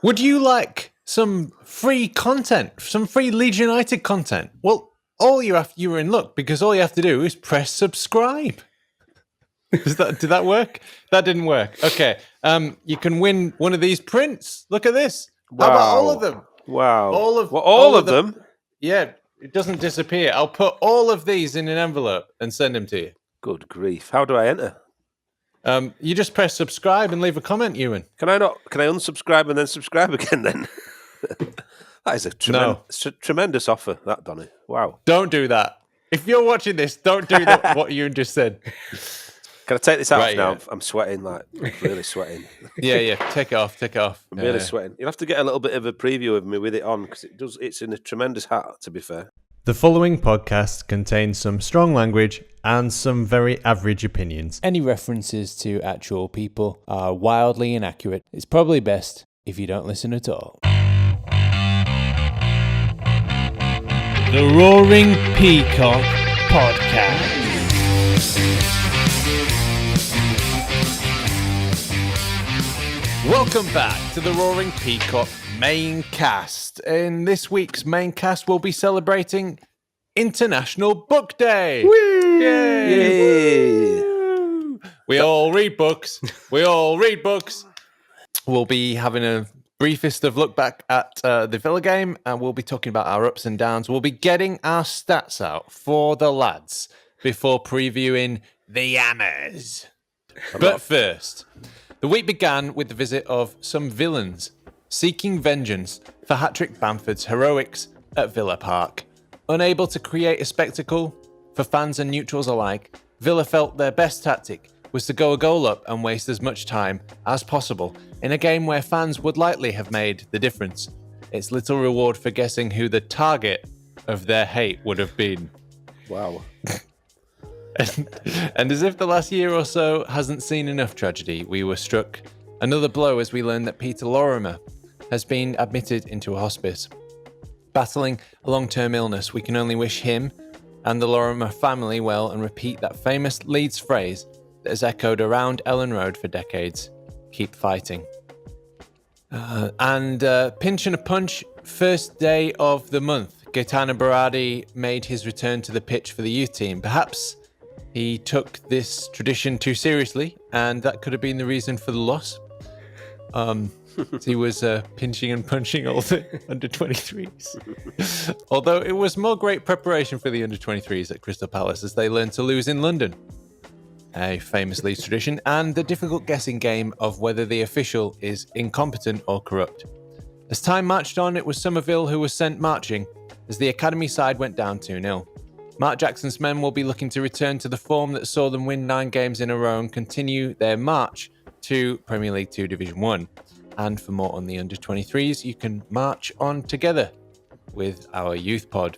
Would you like some free content, some free Leeds United content? Well, you're in luck because all you have to do is press subscribe. Did that work? That didn't work. Okay. You can win one of these prints. Look at this. Wow. How about all of them? Wow. All of them? Yeah, it doesn't disappear. I'll put all of these in an envelope and send them to you. Good grief. How do I enter? You just press subscribe and leave a comment, Ewan. Can I unsubscribe and then subscribe again then? That is a tremendous offer, that, Donny. Wow. Don't do that. If you're watching this, don't do what Ewan just said. Can I take this off now? Yeah. I'm sweating, really sweating. Yeah. Take it off. I'm really sweating. You'll have to get a little bit of a preview of me with it on because it's in a tremendous hat, to be fair. The following podcast contains some strong language and some very average opinions. Any references to actual people are wildly inaccurate. It's probably best if you don't listen at all. The Roaring Peacock Podcast. Welcome back to the Roaring Peacock main cast. In this week's main cast, we'll be celebrating International Book Day. Whee! Yay! Woo! We all read books. We'll be having a briefest of look back at the Villa game, and we'll be talking about our ups and downs. We'll be getting our stats out for the lads before previewing the Hammers. But first, the week began with the visit of some villains seeking vengeance for Hat-Trick Bamford's heroics at Villa Park. Unable to create a spectacle for fans and neutrals alike, Villa felt their best tactic was to go a goal up and waste as much time as possible in a game where fans would likely have made the difference. It's little reward for guessing who the target of their hate would have been. Wow. And as if the last year or so hasn't seen enough tragedy, we were struck another blow as we learned that Peter Lorimer has been admitted into a hospice. Battling a long-term illness, we can only wish him and the Lorimer family well and repeat that famous Leeds phrase that has echoed around Elland Road for decades: keep fighting. And pinch and a punch, first day of the month, Gaetano Berardi made his return to the pitch for the youth team. Perhaps he took this tradition too seriously, and that could have been the reason for the loss. He was pinching and punching all the under-23s. Although it was more great preparation for the under-23s at Crystal Palace as they learned to lose in London. A famous Leeds tradition, and the difficult guessing game of whether the official is incompetent or corrupt. As time marched on, it was Somerville who was sent marching as the academy side went down 2-0. Mark Jackson's men will be looking to return to the form that saw them win 9 games in a row and continue their march to Premier League 2 Division 1. And for more on the under-23s, you can march on together with our youth pod.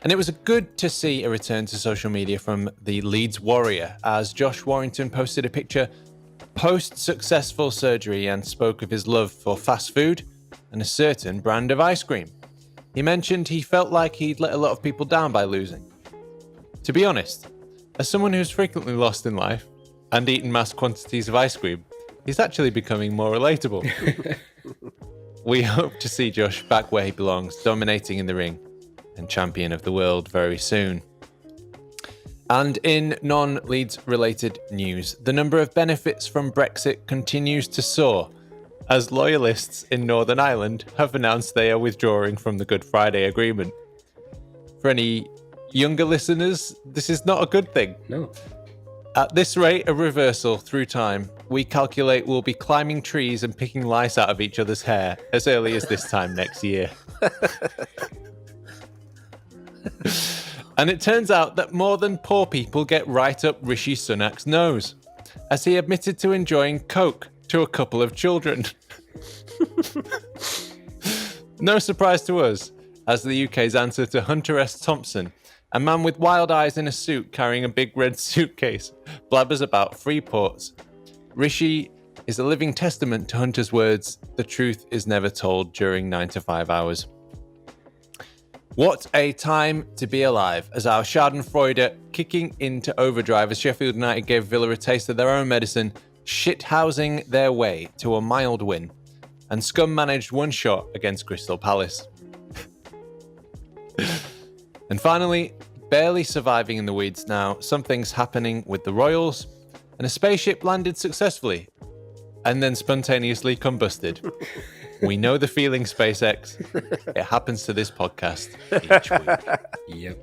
And it was good to see a return to social media from the Leeds Warrior, as Josh Warrington posted a picture post-successful surgery and spoke of his love for fast food and a certain brand of ice cream. He mentioned he felt like he'd let a lot of people down by losing. To be honest, as someone who's frequently lost in life and eaten mass quantities of ice cream, he's actually becoming more relatable. We hope to see Josh back where he belongs, dominating in the ring and champion of the world very soon. And in non-Leeds related news, the number of benefits from Brexit continues to soar, as loyalists in Northern Ireland have announced they are withdrawing from the Good Friday Agreement. For any younger listeners, this is not a good thing. No. At this rate of reversal through time, we calculate we'll be climbing trees and picking lice out of each other's hair as early as this time next year. And it turns out that more than poor people get right up Rishi Sunak's nose, as he admitted to enjoying Coke to a couple of children. No surprise to us, as the UK's answer to Hunter S. Thompson, a man with wild eyes in a suit carrying a big red suitcase, blabbers about free ports. Rishi is a living testament to Hunter's words, the truth is never told during 9 to 5 hours. What a time to be alive, as our Schadenfreude kicking into overdrive as Sheffield United gave Villa a taste of their own medicine, shithousing their way to a mild win. and Scum managed 1 shot against Crystal Palace. And finally, barely surviving in the weeds now, something's happening with the Royals, and a spaceship landed successfully and then spontaneously combusted. We know the feeling, SpaceX. It happens to this podcast each week. Yep.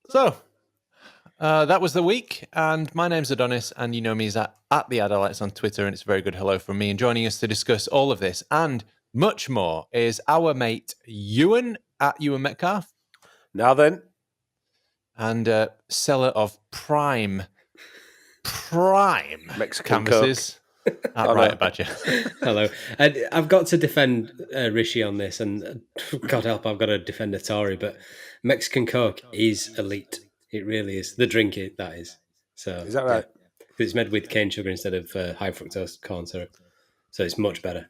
So, that was the week, and my name's Adonis, and you know me as at the Adalites on Twitter, and it's a very good hello from me. And joining us to discuss all of this and much more is our mate Ewan at Ewan Metcalf. Now then. And seller of prime Mexican canvases. Right, Badger. Hello. I've got to defend Rishi on this, and God help, I've got to defend Atari, but Mexican Coke is elite. It really is. The drink, that is. So Is that right? Yeah. It's made with cane sugar instead of high fructose corn syrup. So it's much better.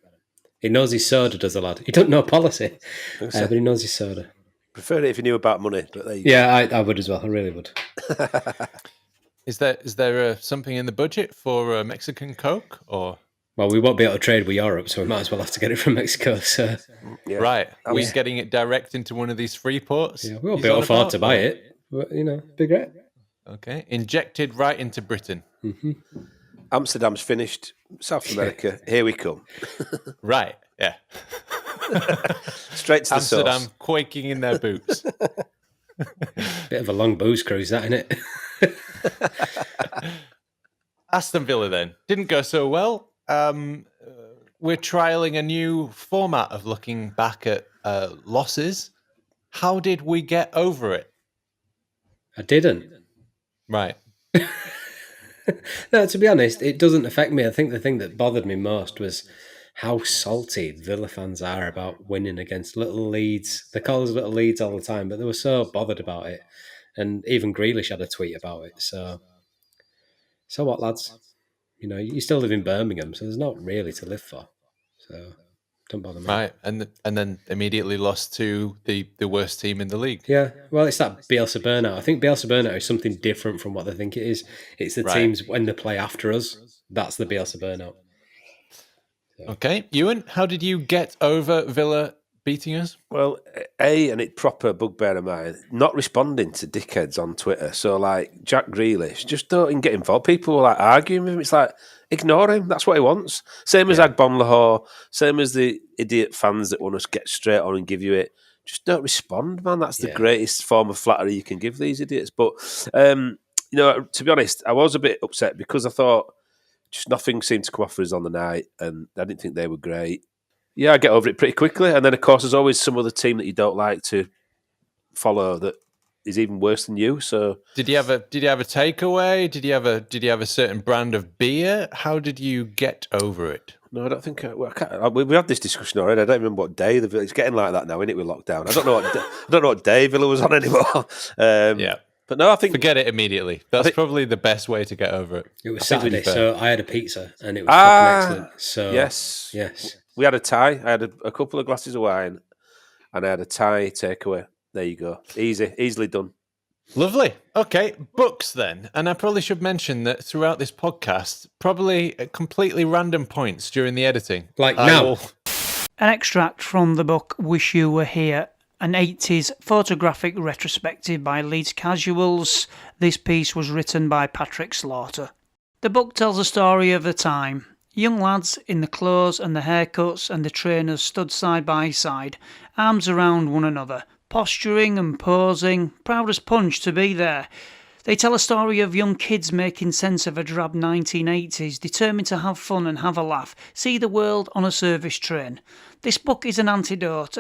He knows his soda, does the lad. He don't know policy, but he knows his soda. Prefer it if you knew about money, but there you go. Yeah, I would as well. I really would. Is there something in the budget for Mexican Coke, or? Well, we won't be able to trade with Europe, so we might as well have to get it from Mexico. So, Yeah. Right, are we getting it direct into one of these free ports? yeah, we won't be able to afford to buy it. But, be great. Okay, injected right into Britain. Mm-hmm. Amsterdam's finished. South America, here we come. Right, yeah. Straight to the Amsterdam source. quaking in their boots. Bit of a long booze cruise, that, innit? Aston Villa then didn't go so well. We're trialing a new format of looking back at losses. How did we get over it? I didn't. Right. No, to be honest, it doesn't affect me. I think the thing that bothered me most was how salty Villa fans are about winning against little Leeds. They call us little Leeds all the time, but they were so bothered about it. And even Grealish had a tweet about it. So what, lads? You still live in Birmingham, so there's not really to live for. So don't bother me. Right, and then immediately lost to the worst team in the league. Yeah, well, it's that Bielsa burnout. I think Bielsa burnout is something different from what they think it is. It's the teams when they play after us. That's the Bielsa burnout. So. Okay, Ewan, how did you get over Villa beating us? Well, and it proper bugbear of mine, not responding to dickheads on Twitter. So, like, Jack Grealish, just don't even get involved. People were, like, arguing with him. It's like, ignore him. That's what he wants. Same as Agbon Lahore. Same as the idiot fans that want to get straight on and give you it. Just don't respond, man. That's the greatest form of flattery you can give these idiots. But, to be honest, I was a bit upset because I thought just nothing seemed to come off for us on the night, and I didn't think they were great. Yeah, I get over it pretty quickly. And then, of course, there's always some other team that you don't like to follow that is even worse than you. So, did you have a takeaway? Did you have a certain brand of beer? How did you get over it? No, I don't think. We had this discussion already. I don't remember what day the Villa. It's getting like that now, isn't it? With lockdown, I don't know what day Villa was on anymore. But no, I think forget it immediately. That's probably the best way to get over it. It was Saturday, so I had a pizza and it was fucking excellent. So yes. We had a Thai. I had a couple of glasses of wine, and I had a Thai takeaway. There you go. Easily done. Lovely. Okay, books then. And I probably should mention that throughout this podcast, probably at completely random points during the editing. Like now. An extract from the book Wish You Were Here, an 80s photographic retrospective by Leeds Casuals. This piece was written by Patrick Slaughter. The book tells a story of the time. Young lads in the clothes and the haircuts and the trainers stood side by side, arms around one another, posturing and posing, proud as punch to be there. They tell a story of young kids making sense of a drab 1980s, determined to have fun and have a laugh, see the world on a service train. This book is an antidote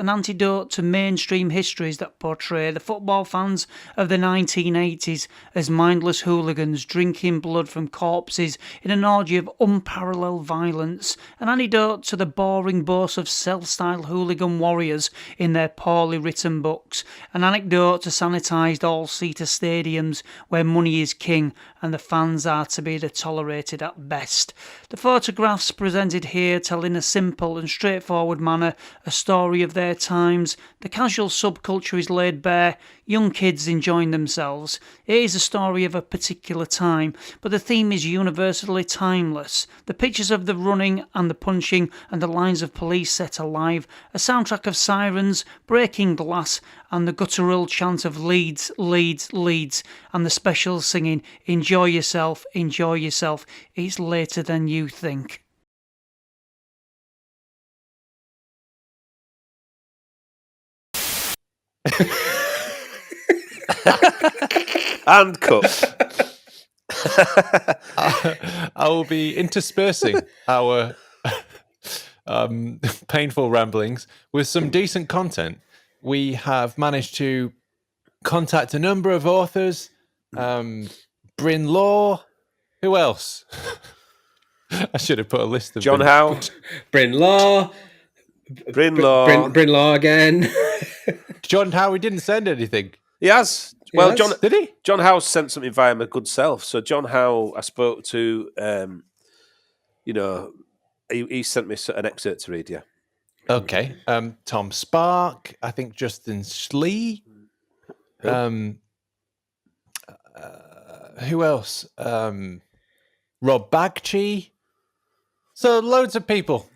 to mainstream histories that portray the football fans of the 1980s as mindless hooligans drinking blood from corpses in an orgy of unparalleled violence, an antidote to the boring boasts of self-styled hooligan warriors in their poorly written books, an anecdote to sanitised all-seater stadiums where where money is king and the fans are to be the tolerated at best. The photographs presented here tell in a simple and straightforward manner a story of their times. The casual subculture is laid bare, young kids enjoying themselves. It is a story of a particular time, but the theme is universally timeless. The pictures of the running and the punching and the lines of police set alive, a soundtrack of sirens, breaking glass, and the guttural chant of Leeds, Leeds, Leeds, and the specials singing, enjoy yourself, it's later than you think. And cut. I will be interspersing our painful ramblings with some decent content. We have managed to contact a number of authors. Bryn Law. Who else? I should have put a list of John them. Howe. Bryn Law. Bryn Law. Bryn Law again. John Howe, he didn't send anything. He has. Well, Yes. John Did he? John Howe sent something via my good self. So John Howe, I spoke to, he sent me an excerpt to read, yeah. Okay. Tom Sparke. I think Justin Slee. Who else? Rob Bagchi. So loads of people.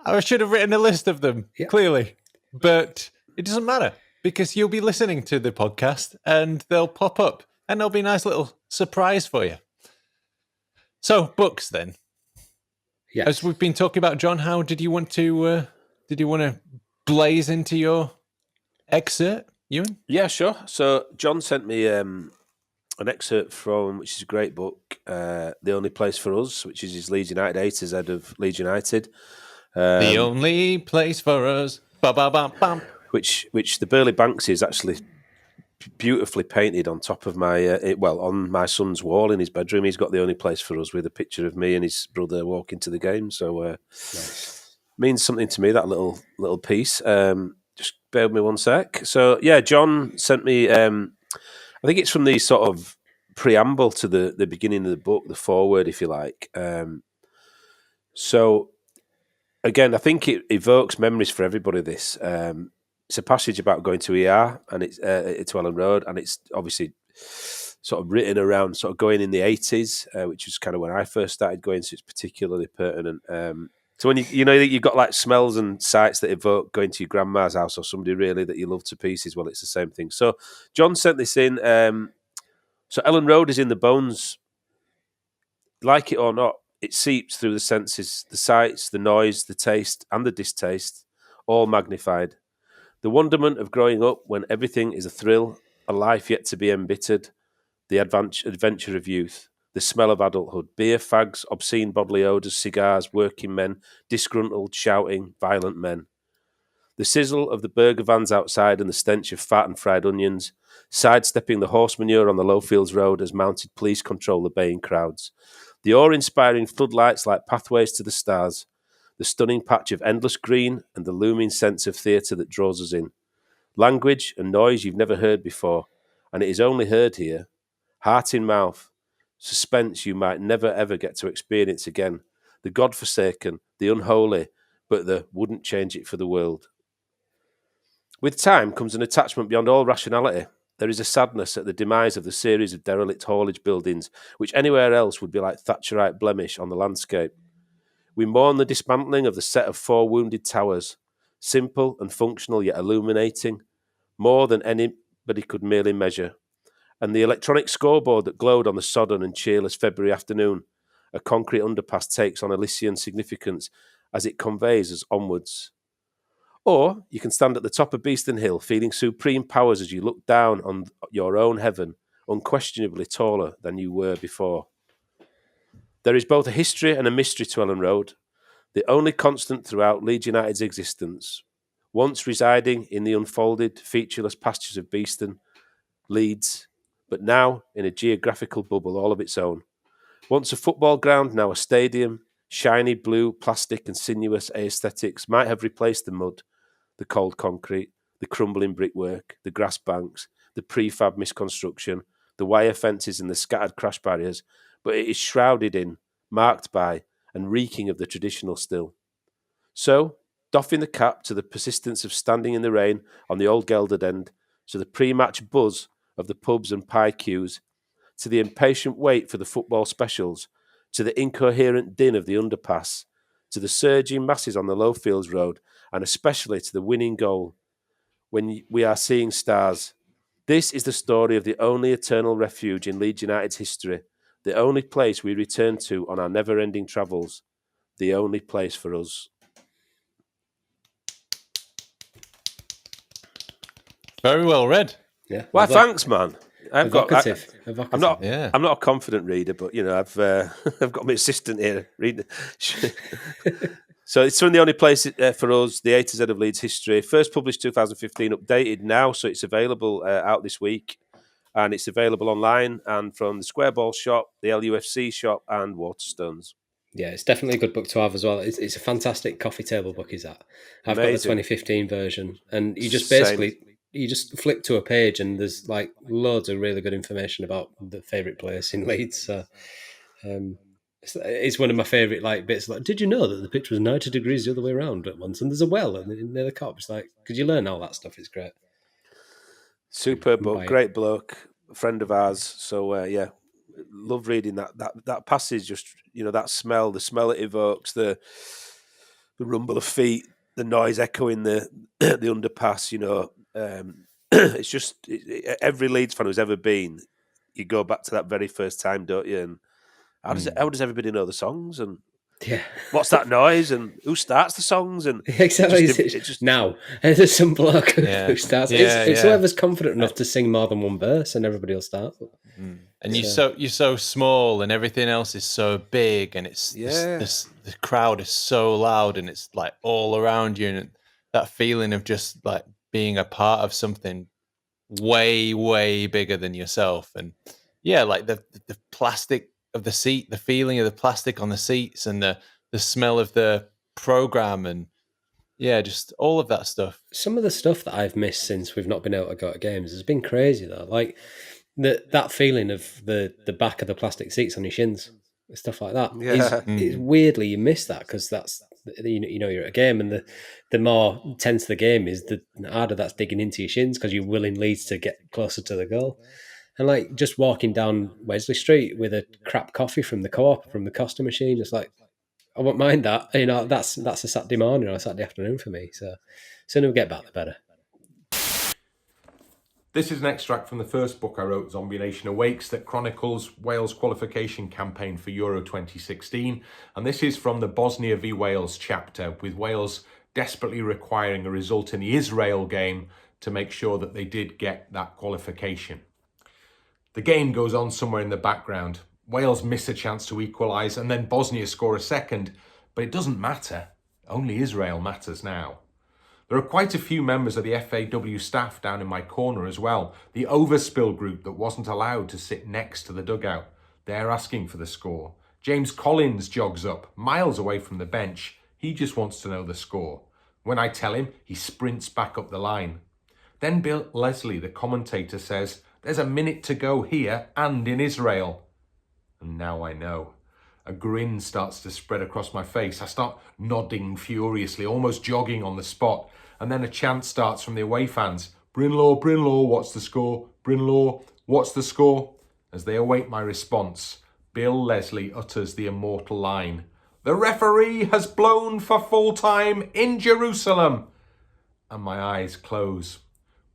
I should have written a list of them, clearly. But it doesn't matter because you'll be listening to the podcast and they'll pop up and there'll be a nice little surprise for you. So, books then. Yes. As we've been talking about John Howe, did you want to blaze into your excerpt, Ewan? Yeah, sure. So John sent me an excerpt from, which is a great book, The Only Place for Us, which is his Leeds United 80s head of Leeds United. The only place for us. Ba-ba-bam-bam. Which the Burley Banksy is actually beautifully painted on top of my, on my son's wall in his bedroom. He's got The Only Place for Us with a picture of me and his brother walking to the game. So means something to me, that little piece. Just bear with me one sec. So, yeah, John sent me, I think it's from the sort of preamble to the beginning of the book, the foreword, if you like. So, again, I think it evokes memories for everybody, this. It's a passage about going to ER and it's to Elland Road, and it's obviously sort of written around sort of going in the 80s, which was kind of when I first started going, so it's particularly pertinent. So when you've got like smells and sights that evoke going to your grandma's house or somebody really that you love to pieces, well, it's the same thing. So John sent this in. So Elland Road is in the bones. Like it or not, it seeps through the senses, the sights, the noise, the taste and the distaste, all magnified. The wonderment of growing up when everything is a thrill, a life yet to be embittered, the adventure of youth, the smell of adulthood, beer, fags, obscene bodily odours, cigars, working men, disgruntled, shouting, violent men. The sizzle of the burger vans outside and the stench of fat and fried onions, sidestepping the horse manure on the Lowfields Road as mounted police control the baying crowds. The awe-inspiring floodlights like pathways to the stars, the stunning patch of endless green and the looming sense of theatre that draws us in. Language and noise you've never heard before, and it is only heard here. Heart in mouth, suspense you might never ever get to experience again. The God-forsaken, the unholy, but the wouldn't change it for the world. With time comes an attachment beyond all rationality. There is a sadness at the demise of the series of derelict haulage buildings, which anywhere else would be like Thatcherite blemish on the landscape. We mourn the dismantling of the set of 4 wounded towers, simple and functional yet illuminating, more than anybody could merely measure. And the electronic scoreboard that glowed on the sodden and cheerless February afternoon, a concrete underpass takes on Elysian significance as it conveys us onwards. Or you can stand at the top of Beeston Hill, feeling supreme powers as you look down on your own heaven, unquestionably taller than you were before. There is both a history and a mystery to Elland Road, the only constant throughout Leeds United's existence. Once residing in the unfolded, featureless pastures of Beeston, Leeds, but now in a geographical bubble all of its own. Once a football ground, now a stadium, shiny blue, plastic and sinuous aesthetics might have replaced the mud, the cold concrete, the crumbling brickwork, the grass banks, the prefab misconstruction, the wire fences and the scattered crash barriers, but it is shrouded in, marked by, and reeking of the traditional still. So, doffing the cap to the persistence of standing in the rain on the old gelded end, to the pre-match buzz of the pubs and pie queues, to the impatient wait for the football specials, to the incoherent din of the underpass, to the surging masses on the Lowfields Road, and especially to the winning goal, when we are seeing stars. This is the story of the only eternal refuge in Leeds United's history, the only place we return to on our never-ending travels, the only place for us. Very well read. Yeah. Why, lovely. thanks, man. Evocative. I'm not. Yeah. I'm not a confident reader, but I've I've got my assistant here reading. So it's from the only place for us, the A to Z of Leeds history. First published 2015, updated now, so it's available out this week, and it's available online and from the Square Ball shop, the LUFC shop, and Waterstones. Yeah, it's definitely a good book to have as well. It's a fantastic coffee table book, is that? I've Amazing. got the 2015 version, and you just Same. basically you just flip to a page and there's like loads of really good information about the favourite place in Leeds. So, it's one of my favourite like bits. Like, did you know that the pitch was 90 degrees the other way around at once, and there's a well near the cop? It's like, could you learn all that stuff? It's great. Superb book, Buy it. great bloke, a friend of ours. So yeah, love reading that passage. Just that smell, the smell it evokes, the rumble of feet, the noise echoing the underpass. It's just every Leeds fan who's ever been, you go back to that very first time, don't you? And how does everybody know the songs? And Yeah, what's that noise? And who starts the songs? And exactly. it just now there's some bloke Yeah. who starts. Yeah, it's yeah. whoever's confident enough to sing more than one verse, and everybody will start. And you're so small, and everything else is so big, and it's Yeah. the crowd is so loud, and it's like all around you, and that feeling of just like being a part of something way, way bigger than yourself. And yeah, like the plastic of the seat, the feeling of the plastic on the seats, and the smell of the program, and yeah, just all of that stuff. Some of the stuff that I've missed since we've not been able to go to games has been crazy though. Like that feeling of the back of the plastic seats on your shins, stuff like that. Yeah. It's weirdly you miss that because that's you're at a game, and the more tense the game is, the harder that's digging into your shins because you're willing Leeds to get closer to the goal. And like just walking down Wesley Street with a crap coffee from the co-op, from the Costa machine, it's like I won't mind that. That's a Saturday morning or a Saturday afternoon for me. So sooner we get back, the better. This is an extract from the first book I wrote, Zombie Nation Awakes, that chronicles Wales' qualification campaign for Euro 2016. And this is from the Bosnia v Wales chapter, with Wales desperately requiring a result in the Israel game to make sure that they did get that qualification. The game goes on somewhere in the background. Wales miss a chance to equalise, and then Bosnia score a second. But it doesn't matter. Only Israel matters now. There are quite a few members of the FAW staff down in my corner as well. The overspill group that wasn't allowed to sit next to the dugout. They're asking for the score. James Collins jogs up, miles away from the bench. He just wants to know the score. When I tell him, he sprints back up the line. Then Bill Leslie, the commentator, says, "There's a minute to go here and in Israel." And now I know. A grin starts to spread across my face. I start nodding furiously, almost jogging on the spot. And then a chant starts from the away fans. "Brynlaw, Brynlaw, what's the score? Brynlaw, what's the score?" As they await my response, Bill Leslie utters the immortal line, "The referee has blown for full time in Jerusalem." And my eyes close,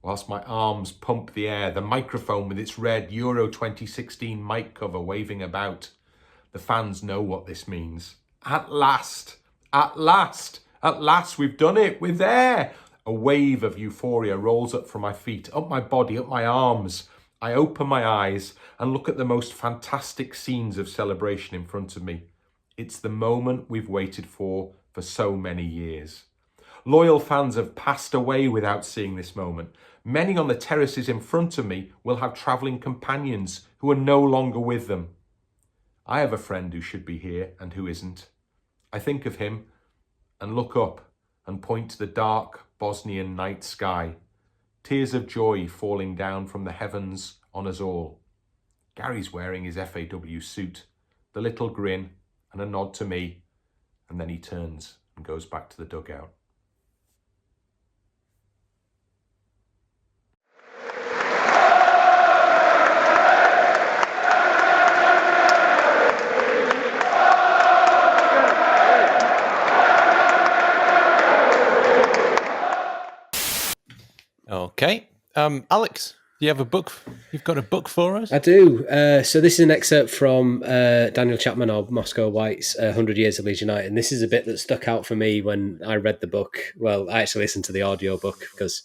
whilst my arms pump the air, the microphone with its red Euro 2016 mic cover waving about. The fans know what this means. At last, at last, at last, we've done it, we're there. A wave of euphoria rolls up from my feet, up my body, up my arms. I open my eyes and look at the most fantastic scenes of celebration in front of me. It's the moment we've waited for so many years. Loyal fans have passed away without seeing this moment. Many on the terraces in front of me will have travelling companions who are no longer with them. I have a friend who should be here and who isn't. I think of him and look up and point to the dark Bosnian night sky. Tears of joy falling down from the heavens on us all. Gary's wearing his FAW suit, the little grin and a nod to me, and then he turns and goes back to the dugout. Okay. Alex, do you have a book? You've got a book for us? I do. So this is an excerpt from Daniel Chapman or Moscow White's 100 Years of Leeds United. And this is a bit that stuck out for me when I read the book. Well, I actually listened to the audio book because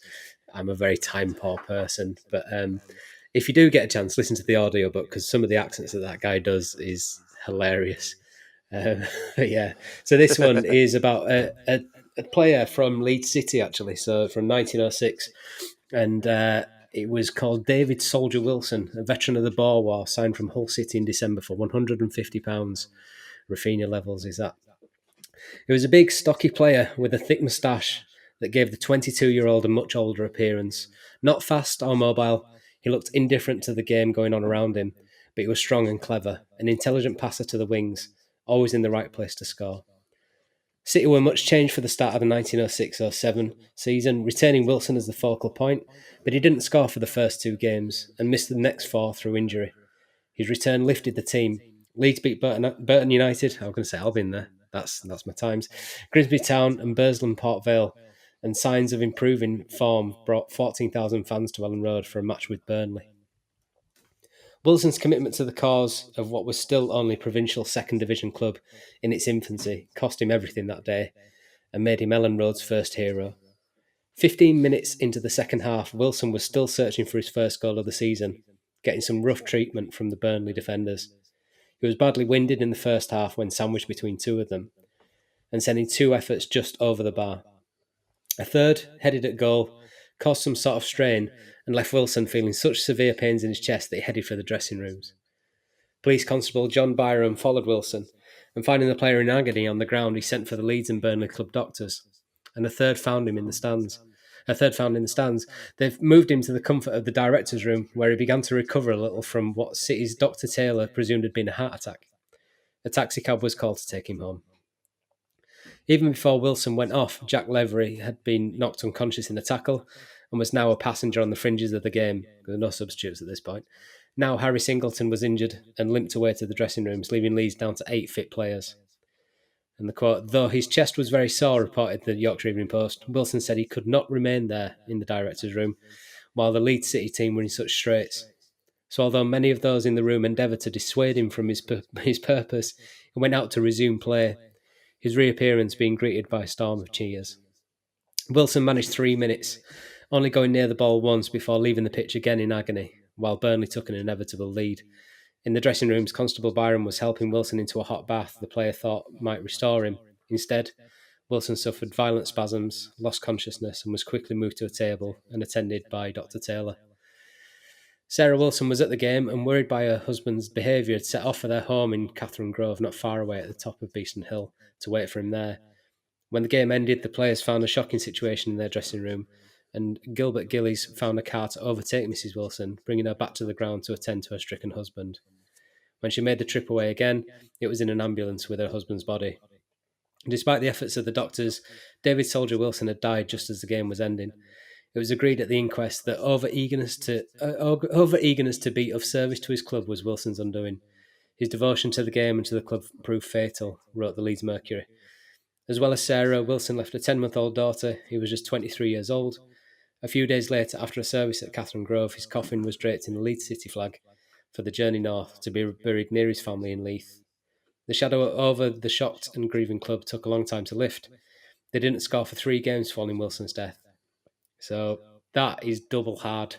I'm a very time-poor person. But if you do get a chance, listen to the audio book because some of the accents that guy does is hilarious. But yeah, so this one is about a player from Leeds City, actually. So from 1906. And it was called David Soldier Wilson, a veteran of the Boer War, signed from Hull City in December for £150. Rafinha levels is that. He was a big, stocky player with a thick moustache that gave the 22-year-old a much older appearance. Not fast or mobile, he looked indifferent to the game going on around him, but he was strong and clever, an intelligent passer to the wings, always in the right place to score. City were much changed for the start of the 1906-07 season, retaining Wilson as the focal point, but he didn't score for the first 2 games and missed the next 4 through injury. His return lifted the team. Leeds beat Burton United. I'm going to say Albion there. That's my times. Grimsby Town and Burslem Port Vale, and signs of improving form brought 14,000 fans to Elland Road for a match with Burnley. Wilson's commitment to the cause of what was still only provincial second division club in its infancy cost him everything that day and made him Elland Road's first hero. 15 minutes into the second half, Wilson was still searching for his first goal of the season, getting some rough treatment from the Burnley defenders. He was badly winded in the first half when sandwiched between 2 of them and sending 2 efforts just over the bar. A third, headed at goal, caused some sort of strain and left Wilson feeling such severe pains in his chest that he headed for the dressing rooms. Police Constable John Byram followed Wilson, and finding the player in agony on the ground, he sent for the Leeds and Burnley club doctors, and a third found in the stands. They've moved him to the comfort of the director's room, where he began to recover a little from what City's Dr. Taylor presumed had been a heart attack. A taxi cab was called to take him home. Even before Wilson went off, Jack Levery had been knocked unconscious in a tackle and was now a passenger on the fringes of the game. There were no substitutes at this point. Now Harry Singleton was injured and limped away to the dressing rooms, leaving Leeds down to 8 fit players. And the quote, though his chest was very sore, reported the Yorkshire Evening Post, Wilson said he could not remain there in the director's room while the Leeds City team were in such straits. So although many of those in the room endeavoured to dissuade him from his purpose, he went out to resume play, his reappearance being greeted by a storm of cheers. Wilson managed 3 minutes, only going near the ball once before leaving the pitch again in agony, while Burnley took an inevitable lead. In the dressing rooms, Constable Byram was helping Wilson into a hot bath the player thought might restore him. Instead, Wilson suffered violent spasms, lost consciousness, and was quickly moved to a table and attended by Dr. Taylor. Sarah Wilson was at the game and, worried by her husband's behaviour, had set off for their home in Catherine Grove, not far away at the top of Beeston Hill, to wait for him there. When the game ended, the players found a shocking situation in their dressing room, and Gilbert Gillies found a car to overtake Mrs. Wilson, bringing her back to the ground to attend to her stricken husband. When she made the trip away again, it was in an ambulance with her husband's body. Despite the efforts of the doctors, David Soldier Wilson had died just as the game was ending. It was agreed at the inquest that over-eagerness to be of service to his club was Wilson's undoing. His devotion to the game and to the club proved fatal, wrote the Leeds Mercury. As well as Sarah, Wilson left a 10-month-old daughter who was just 23 years old. A few days later, after a service at Catherine Grove, his coffin was draped in the Leeds City flag for the journey north to be buried near his family in Leith. The shadow over the shocked and grieving club took a long time to lift. They didn't score for 3 games following Wilson's death. So that is double hard.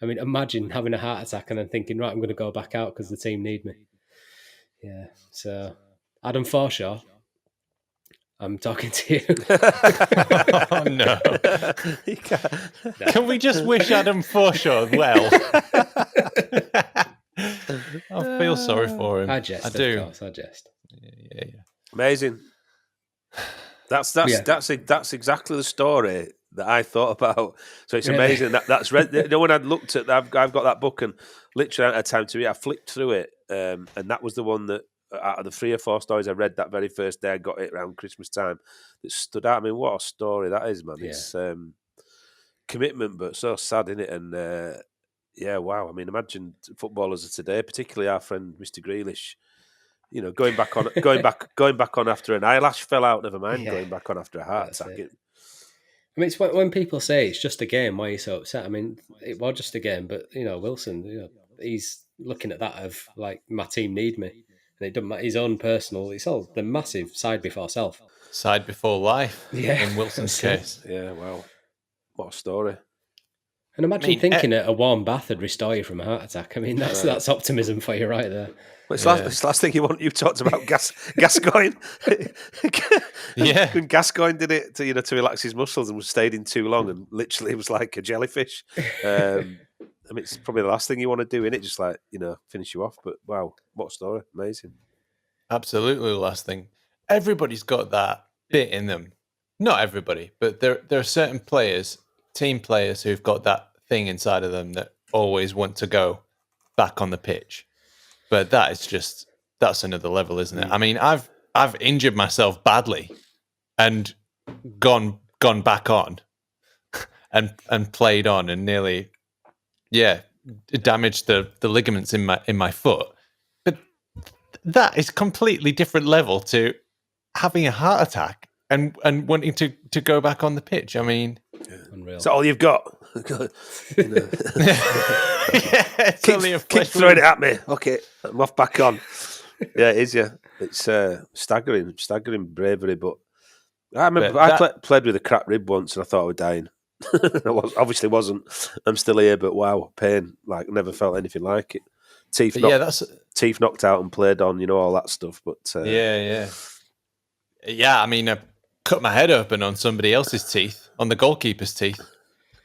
I mean, imagine having a heart attack and then thinking, right, I'm going to go back out because the team need me. Yeah, so Adam Forshaw, I'm talking to you. Oh, no. Can we just wish Adam Forshaw well? I feel sorry for him. I jest, I do. Of course, I jest. Yeah. Amazing. That's exactly the story that I thought about. So it's amazing that's read. When I'd looked at, I've got that book and literally I hadn't had time to read. I flicked through it, and that was the one that out of the 3 or 4 stories I read that very first day, I got it around Christmas time, that stood out. I mean, what a story that is, man! It's commitment, but so sad, isn't it? And yeah, wow. I mean, imagine footballers of today, particularly our friend Mr. Grealish. You know, going back on after an eyelash fell out. Never mind going back on after a heart attack. I mean, it's when people say it's just a game. Why are you so upset? I mean, it was just a game, but Wilson, he's looking at that of like, my team need me, and it doesn't matter his own personal. It's all the massive side before self, side before life. Yeah, in Wilson's case. Yeah, wow, what a story. And imagine thinking a warm bath would restore you from a heart attack. I mean, that's optimism for you right there. Well, it's the last thing you talked about Gascoigne. Yeah, when Gascoigne did it to relax his muscles and was stayed in too long and literally was like a jellyfish. I mean, it's probably the last thing you want to do, innit? Just like, finish you off. But wow, what a story. Amazing. Absolutely the last thing. Everybody's got that bit in them. Not everybody, but there are certain players, team players, who've got that thing inside of them that always want to go back on the pitch. But that's another level, isn't it? I mean, I've injured myself badly and gone back on and played on and nearly damaged the ligaments in my foot. But that is completely different level to having a heart attack and wanting to go back on the pitch. I mean, unreal. Is that all you've got? Keep throwing it at me. Okay, I'm off back on. Yeah, it is. Yeah, it's staggering bravery. But I remember I played with a cracked rib once, and I thought I was dying. I obviously wasn't. I'm still here, but wow, pain! Like never felt anything like it. Teeth knocked out and played on. All that stuff. But yeah. I mean, I cut my head open on somebody else's teeth, on the goalkeeper's teeth.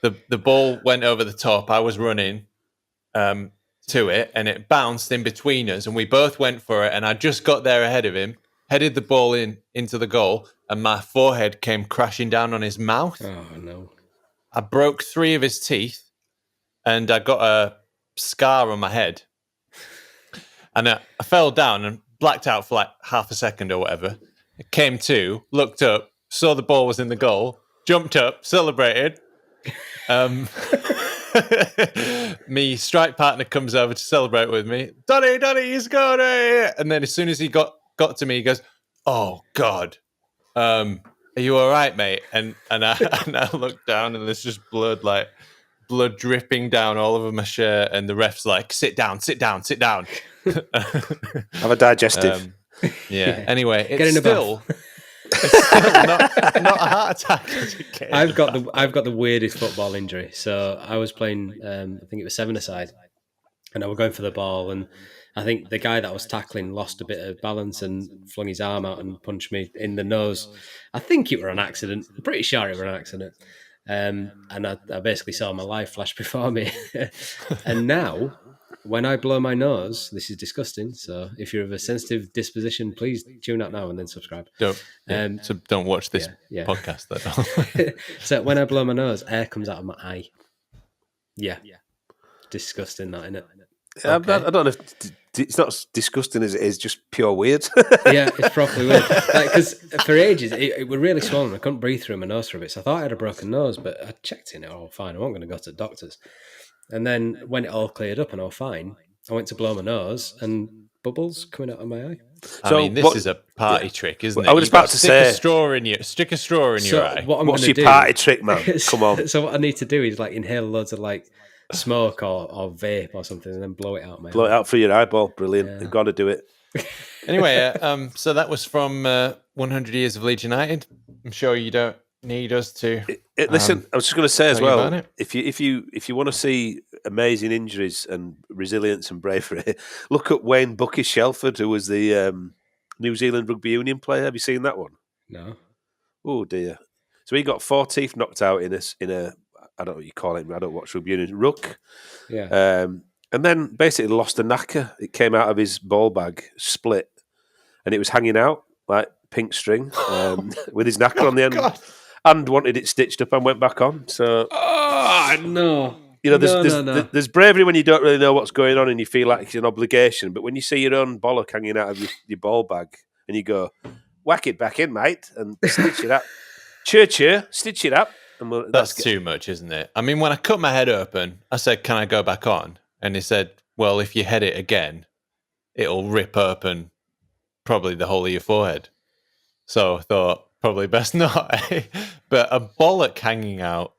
The ball went over the top. I was running to it, and it bounced in between us, and we both went for it. And I just got there ahead of him, headed the ball into the goal, and my forehead came crashing down on his mouth. Oh no! I broke 3 of his teeth, and I got a scar on my head. And I fell down and blacked out for like half a second or whatever. I came to, looked up, saw the ball was in the goal, jumped up, celebrated. Me strike partner comes over to celebrate with me. Donny, you scored it! And then as soon as he got to me, he goes, "Oh God, are you all right, mate?" And I looked down, and there's just blood dripping down all over my shirt, and the ref's like, "Sit down." Have a digestive. Yeah. Anyway, Get in it's still not a heart attack. I've got the weirdest football injury. So I was playing, I think it was 7-a-side, and I was going for the ball, and I think the guy that I was tackling lost a bit of balance and flung his arm out and punched me in the nose. I think it were an accident. I'm pretty sure it were an accident. And I basically saw my life flash before me. And now, when I blow my nose, this is disgusting. So if you're of a sensitive disposition, please tune out now and then subscribe. So don't watch this podcast. So when I blow my nose, air comes out of my eye. Yeah. Disgusting, that, innit? Okay. I don't know if it's not as disgusting as it is, just pure weird. Yeah, it's properly weird. Because for ages, it was really swollen. I couldn't breathe through my nose for a bit. So I thought I had a broken nose, but I checked in it all fine. I wasn't going to go to the doctors. And then when it all cleared up and all fine, I went to blow my nose and bubbles coming out of my eye. I mean, this is a party trick, isn't it? I was about to say, stick a straw in your eye. What's your party trick, man? Come on. So what I need to do is inhale loads of smoke or vape or something, and then blow it out. Blow it out through your eyeball. Brilliant. Yeah. You've got to do it. Anyway, so that was from 100 Years of Leeds United. I'm sure you don't need us to. Listen, I was just going to say as well, if if you want to see amazing injuries and resilience and bravery, look at Wayne Bucky Shelford, who was the New Zealand rugby union player. Have you seen that one? No. Oh dear. So he got 4 teeth knocked out in a I don't know what you call it. I don't watch rugby union. Ruck. Yeah. And then basically lost a knacker. It came out of his ball bag, split, and it was hanging out like pink string with his knacker on the end. God. and wanted it stitched up and went back on. So, No. you know, No. there's bravery when you don't really know what's going on and you feel like it's an obligation. But when you see your own bollock hanging out of your ball bag and you go, whack it back in, mate, and stitch it up. Cheer, stitch it up. And That's too much, isn't it? I mean, when I cut my head open, I said, "Can I go back on?" And he said, "Well, if you head it again, it'll rip open probably the whole of your forehead." So I thought, probably best not. But a bollock hanging out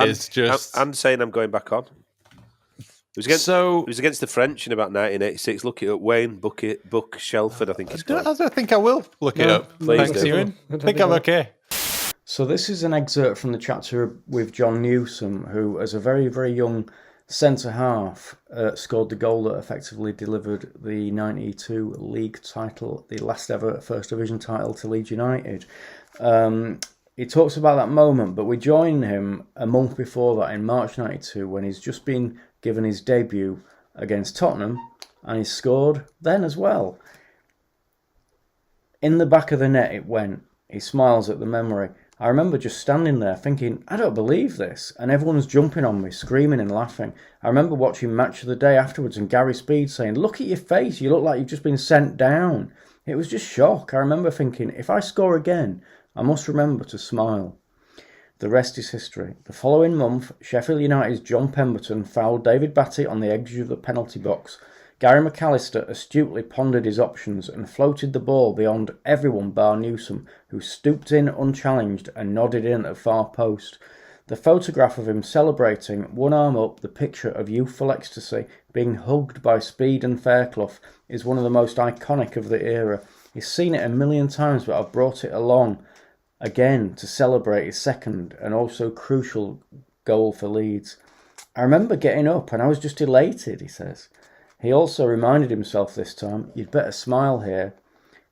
is just... And saying I'm going back on. It was against the French in about 1986. Look it up. Wayne Buck Shelford, I think it's called. I don't think I will look it up. Thanks, Ewan. I think I'm okay. So this is an excerpt from the chapter with John Newsom, who, as a very, very young centre-half, scored the goal that effectively delivered the 92 league title, the last ever First Division title to Leeds United. He talks about that moment, but we join him a month before that in March 92 when he's just been given his debut against Tottenham and he scored then as well. In the back of the net it went. He smiles at the memory. I remember just standing there thinking, I don't believe this, and everyone's jumping on me, screaming and laughing. I remember watching Match of the Day afterwards and Gary Speed saying, look at your face, you look like you've just been sent down. It was just shock. I remember thinking, if I score again, I must remember to smile. The rest is history. The following month, Sheffield United's John Pemberton fouled David Batty on the edge of the penalty box. Gary McAllister astutely pondered his options and floated the ball beyond everyone bar Newsom, who stooped in unchallenged and nodded in at the far post. The photograph of him celebrating, one arm up, the picture of youthful ecstasy, being hugged by Speed and Fairclough, is one of the most iconic of the era. He's seen it a million times, but I've brought it along again to celebrate his second and also crucial goal for Leeds. I remember getting up and I was just elated, he says. He also reminded himself this time, you'd better smile here.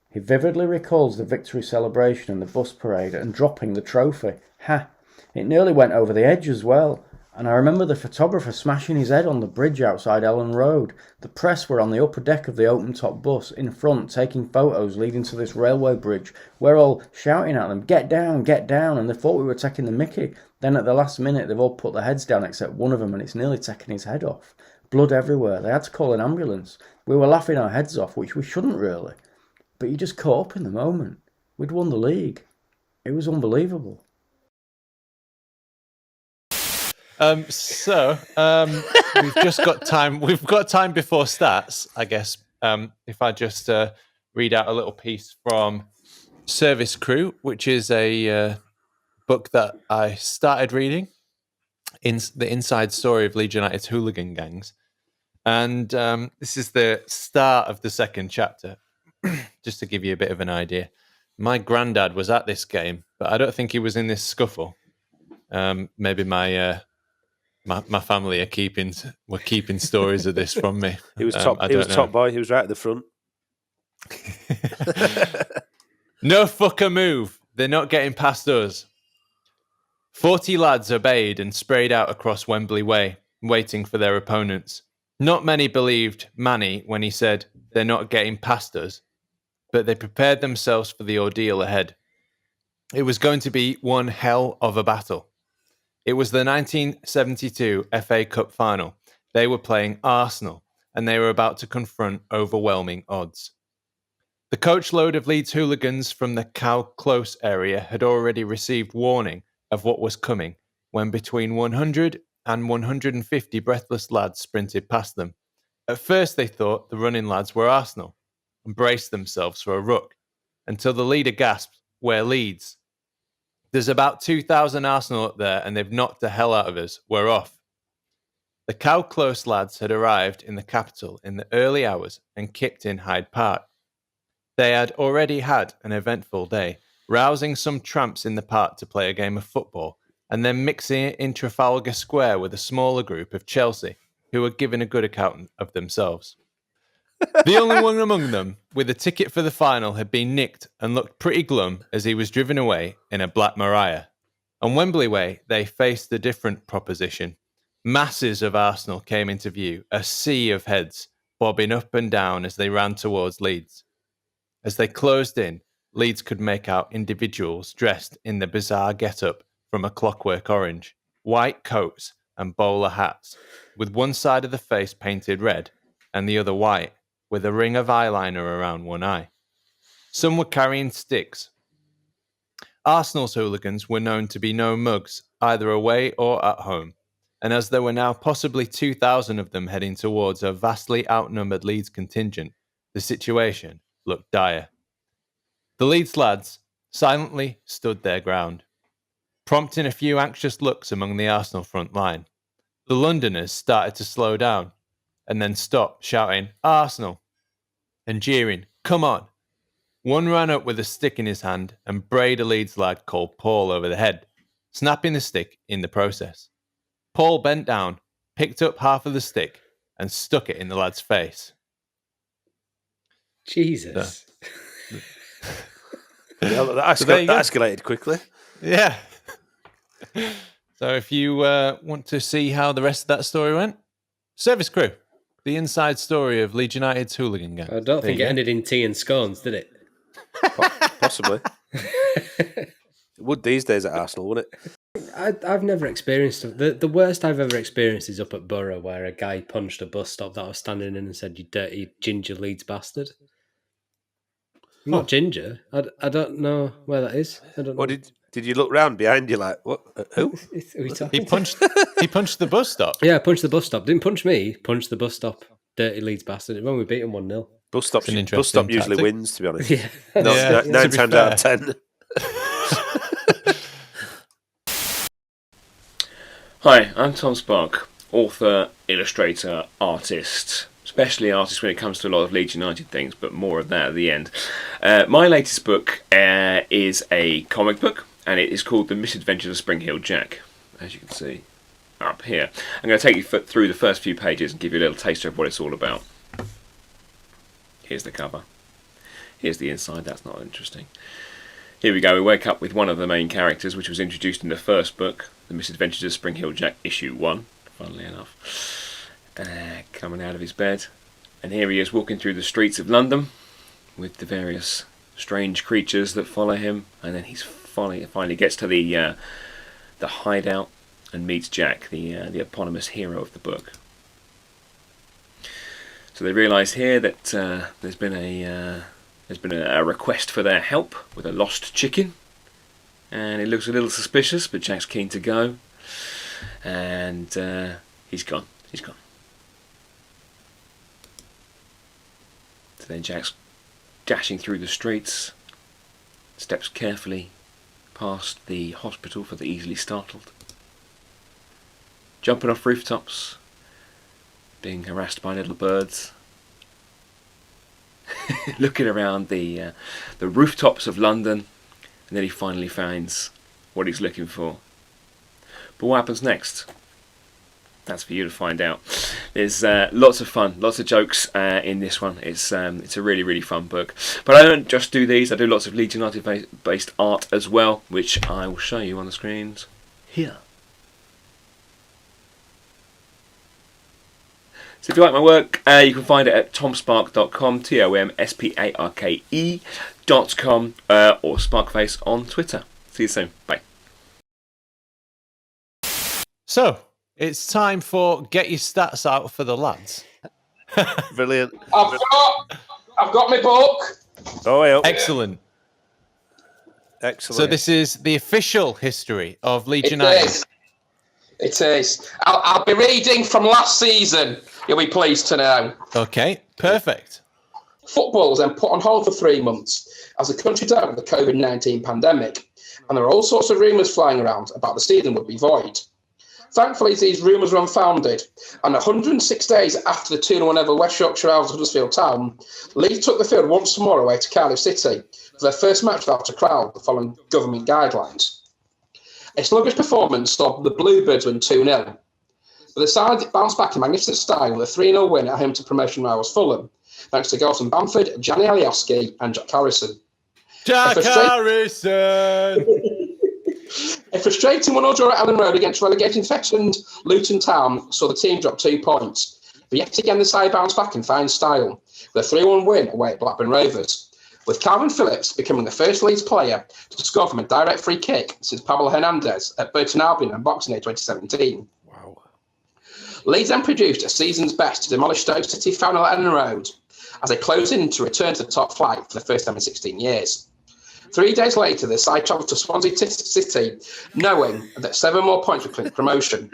He vividly recalls the victory celebration and the bus parade and dropping the trophy. Ha! It nearly went over the edge as well. And I remember the photographer smashing his head on the bridge outside Elland Road. The press were on the upper deck of the open-top bus in front taking photos leading to this railway bridge. We're all shouting at them, get down, and they thought we were taking the mickey. Then at the last minute they've all put their heads down except one of them and it's nearly taken his head off. Blood everywhere. They had to call an ambulance. We were laughing our heads off, which we shouldn't really. But you just caught up in the moment. We'd won the league. It was unbelievable. We've just got time. We've got time before stats, I guess. If I just read out a little piece from Service Crew, which is a book that I started reading, in the inside story of Leeds United's hooligan gangs, and this is the start of the second chapter. Just to give you a bit of an idea, my granddad was at this game, but I don't think he was in this scuffle. Maybe my family were keeping stories of this from me. He was top. He was top boy. He was right at the front. No fucker move. They're not getting past us. 40 lads obeyed and sprayed out across Wembley Way, waiting for their opponents. Not many believed Manny when he said, they're not getting past us, but they prepared themselves for the ordeal ahead. It was going to be one hell of a battle. It was the 1972 FA Cup final. They were playing Arsenal, and they were about to confront overwhelming odds. The coachload of Leeds hooligans from the Cow Close area had already received warning of what was coming when between 100 and 150 breathless lads sprinted past them. At first they thought the running lads were Arsenal and braced themselves for a ruck until the leader gasped, "We're Leeds. There's about 2,000 Arsenal up there and they've knocked the hell out of us. We're off." The Cow Close lads had arrived in the capital in the early hours and kicked in Hyde Park. They had already had an eventful day, rousing some tramps in the park to play a game of football, and then mixing it in Trafalgar Square with a smaller group of Chelsea, who were giving a good account of themselves. The only one among them with a ticket for the final had been nicked and looked pretty glum as he was driven away in a Black Maria. On Wembley Way, they faced a different proposition. Masses of Arsenal came into view, a sea of heads bobbing up and down as they ran towards Leeds. As they closed in, Leeds could make out individuals dressed in the bizarre get-up from A Clockwork Orange, white coats and bowler hats, with one side of the face painted red and the other white, with a ring of eyeliner around one eye. Some were carrying sticks. Arsenal's hooligans were known to be no mugs, either away or at home, and as there were now possibly 2,000 of them heading towards a vastly outnumbered Leeds contingent, the situation looked dire. The Leeds lads silently stood their ground, prompting a few anxious looks among the Arsenal front line. The Londoners started to slow down, and then stop, shouting, "Arsenal!" and jeering, "Come on!" One ran up with a stick in his hand and brayed a Leeds lad called Paul over the head, snapping the stick in the process. Paul bent down, picked up half of the stick, and stuck it in the lad's face. Jesus. That escalated quickly. Yeah. So if you want to see how the rest of that story went, Service Crew, the inside story of Leeds United's hooligan gang. I don't think it ended in tea and scones, did it? Possibly. It would these days at Arsenal, wouldn't it? I've never experienced it. The worst I've ever experienced is up at Borough, where a guy punched a bus stop that I was standing in and said, "You dirty ginger Leeds bastard." I'm not ginger. I don't know where that is. I don't know. Or did you look round behind you like, what? Who? He punched the bus stop. Yeah, punched the bus stop. Didn't punch me. Punched the bus stop. Dirty Leeds bastard. When we beat him 1-0. Bus stop usually wins, to be honest. Yeah. Nine times out of 10. Hi, I'm Tom Sparke, author, illustrator, artist, especially artist when it comes to a lot of Leeds United things, but more of that at the end. My latest book is a comic book, and it is called The Misadventures of Spring-Heeled Jack, as you can see up here. I'm going to take you through the first few pages and give you a little taster of what it's all about. Here's the cover. Here's the inside. That's not interesting. Here we go. We wake up with one of the main characters, which was introduced in the first book, The Misadventures of Spring-Heeled Jack, issue 1, funnily enough. Coming out of his bed. And here he is walking through the streets of London with the various strange creatures that follow him. And then he finally gets to the hideout and meets Jack, the eponymous hero of the book. So they realise here that there's been a request for their help with a lost chicken, and it looks a little suspicious, but Jack's keen to go, and he's gone. So then Jack's dashing through the streets, steps carefully past the hospital for the easily startled, jumping off rooftops, being harassed by little birds, looking around the rooftops of London, and then he finally finds what he's looking for. But what happens next? That's for you to find out. There's lots of fun, lots of jokes in this one. It's a really, really fun book. But I don't just do these, I do lots of Leeds United based art as well, which I will show you on the screens here. So if you like my work, you can find it at tomsparke.com, TOMSPARKE.com, or Sparkface on Twitter. See you soon. Bye. So, it's time for Get Your Stats Out for the lads. Brilliant. I've got my book. Oh, yeah. Excellent. Excellent. So this is the official history of Leeds United. It is. I'll be reading from last season, you'll be pleased to know. Okay, perfect. Football was then put on hold for 3 months as the country dealt with the COVID-19 pandemic, and there were all sorts of rumours flying around about the season would be void. Thankfully, these rumours were unfounded, and 106 days after the 2-1 over West Yorkshire Owls at Huddersfield Town, Leeds took the field once more away to Cardiff City for their first match without a crowd following government guidelines. A sluggish performance saw the Bluebirds win 2-0, but the side bounced back in magnificent style with a 3-0 win at home to promotion rivals Fulham, thanks to goals from Bamford, Gianni Alioski and Jack Harrison. Jack Harrison! A frustrating 1-0 draw at Elland Road against relegated veteran Luton Town saw the team drop 2 points, but yet again the side bounced back in fine style with a 3-1 win away at Blackburn Rovers. with Calvin Phillips becoming the first Leeds player to score from a direct free kick since Pablo Hernandez at Burton Albion on Boxing Day 2017. Wow. Leeds then produced a season's best to demolish Stoke City final at Elland Road as they closed in to return to the top flight for the first time in 16 years. 3 days later, the side travelled to Swansea City, knowing that 7 more points would clinch promotion.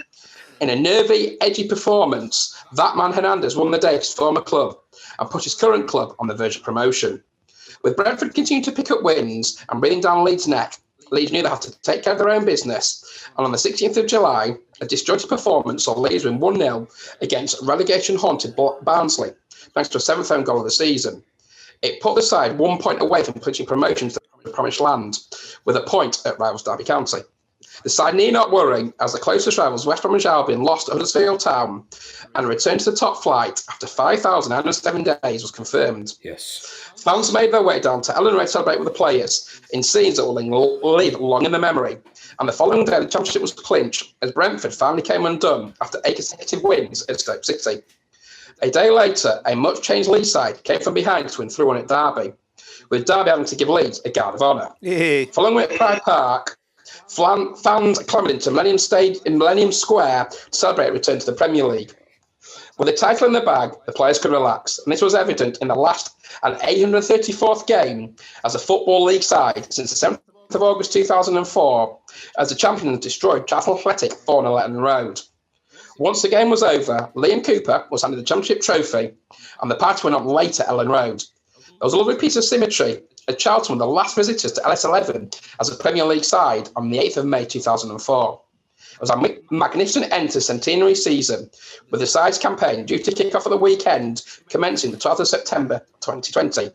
In a nervy, edgy performance, that man Hernandez won the day at his former club and put his current club on the verge of promotion. With Brentford continuing to pick up wins and breathing down Leeds' neck, Leeds knew they had to take care of their own business. And on the 16th of July, a disjointed performance saw Leeds win 1-0 against relegation-haunted Barnsley, thanks to a 7th home goal of the season. It put the side 1 point away from clinching promotion to the promised land, with a point at rivals Derby County. The side need not worry, as the closest rivals West Bromwich Albion lost at Huddersfield Town, and a return to the top flight after 5,907 days was confirmed. Yes. Fans made their way down to Elland Road to celebrate with the players in scenes that will live long in the memory. And the following day, the championship was clinched as Brentford finally came undone after 8 consecutive wins at Stoke City. A day later, a much-changed Leeds side came from behind to win 3-1 at Derby, with Derby having to give Leeds a guard of honour. Following at Pride Park, fans clamoured into Millennium Square to celebrate a return to the Premier League. With the title in the bag, the players could relax, and this was evident in the last and 834th game as a Football League side since the 7th of August 2004, as the champions destroyed Chatham Athletic 4-0 at Elland Road. Once the game was over, Liam Cooper was handed the championship trophy, and the party went on late at Elland Road. There was a lovely piece of symmetry, as Charlton were the last visitors to LS11 as a Premier League side on the 8th of May 2004. It was a magnificent end to the centenary season, with the side's campaign due to kick off at the weekend, commencing the 12th of September 2020.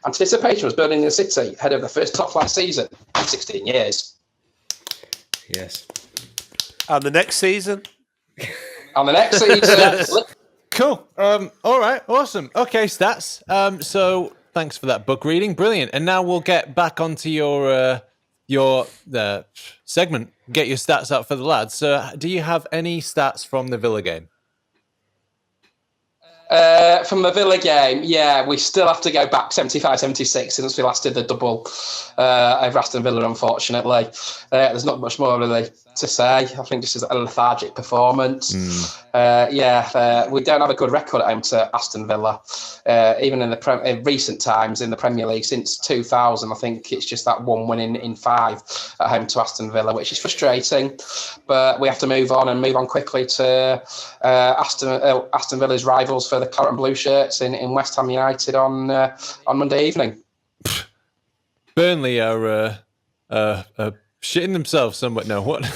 Anticipation was building in the city ahead of the first top flight season in 16 years. Yes. And the next season? And the next season... Cool. All right. Awesome. Okay, stats. So thanks for that book reading. Brilliant. And now we'll get back onto your segment. Get your stats out for the lads. So, do you have any stats from the Villa game? From the Villa game, yeah, we still have to go back 75-76 since we last did the double over Aston Villa, unfortunately. There's not much more really to say. I think this is a lethargic performance. We don't have a good record at home to Aston Villa. Even in recent times in the Premier League since 2000, I think it's just that one win in 5 at home to Aston Villa, which is frustrating. But we have to move on quickly to Aston Villa's rivals for the Claret and Blue shirts in West Ham United on Monday evening. Burnley are shitting themselves somewhat. No, what?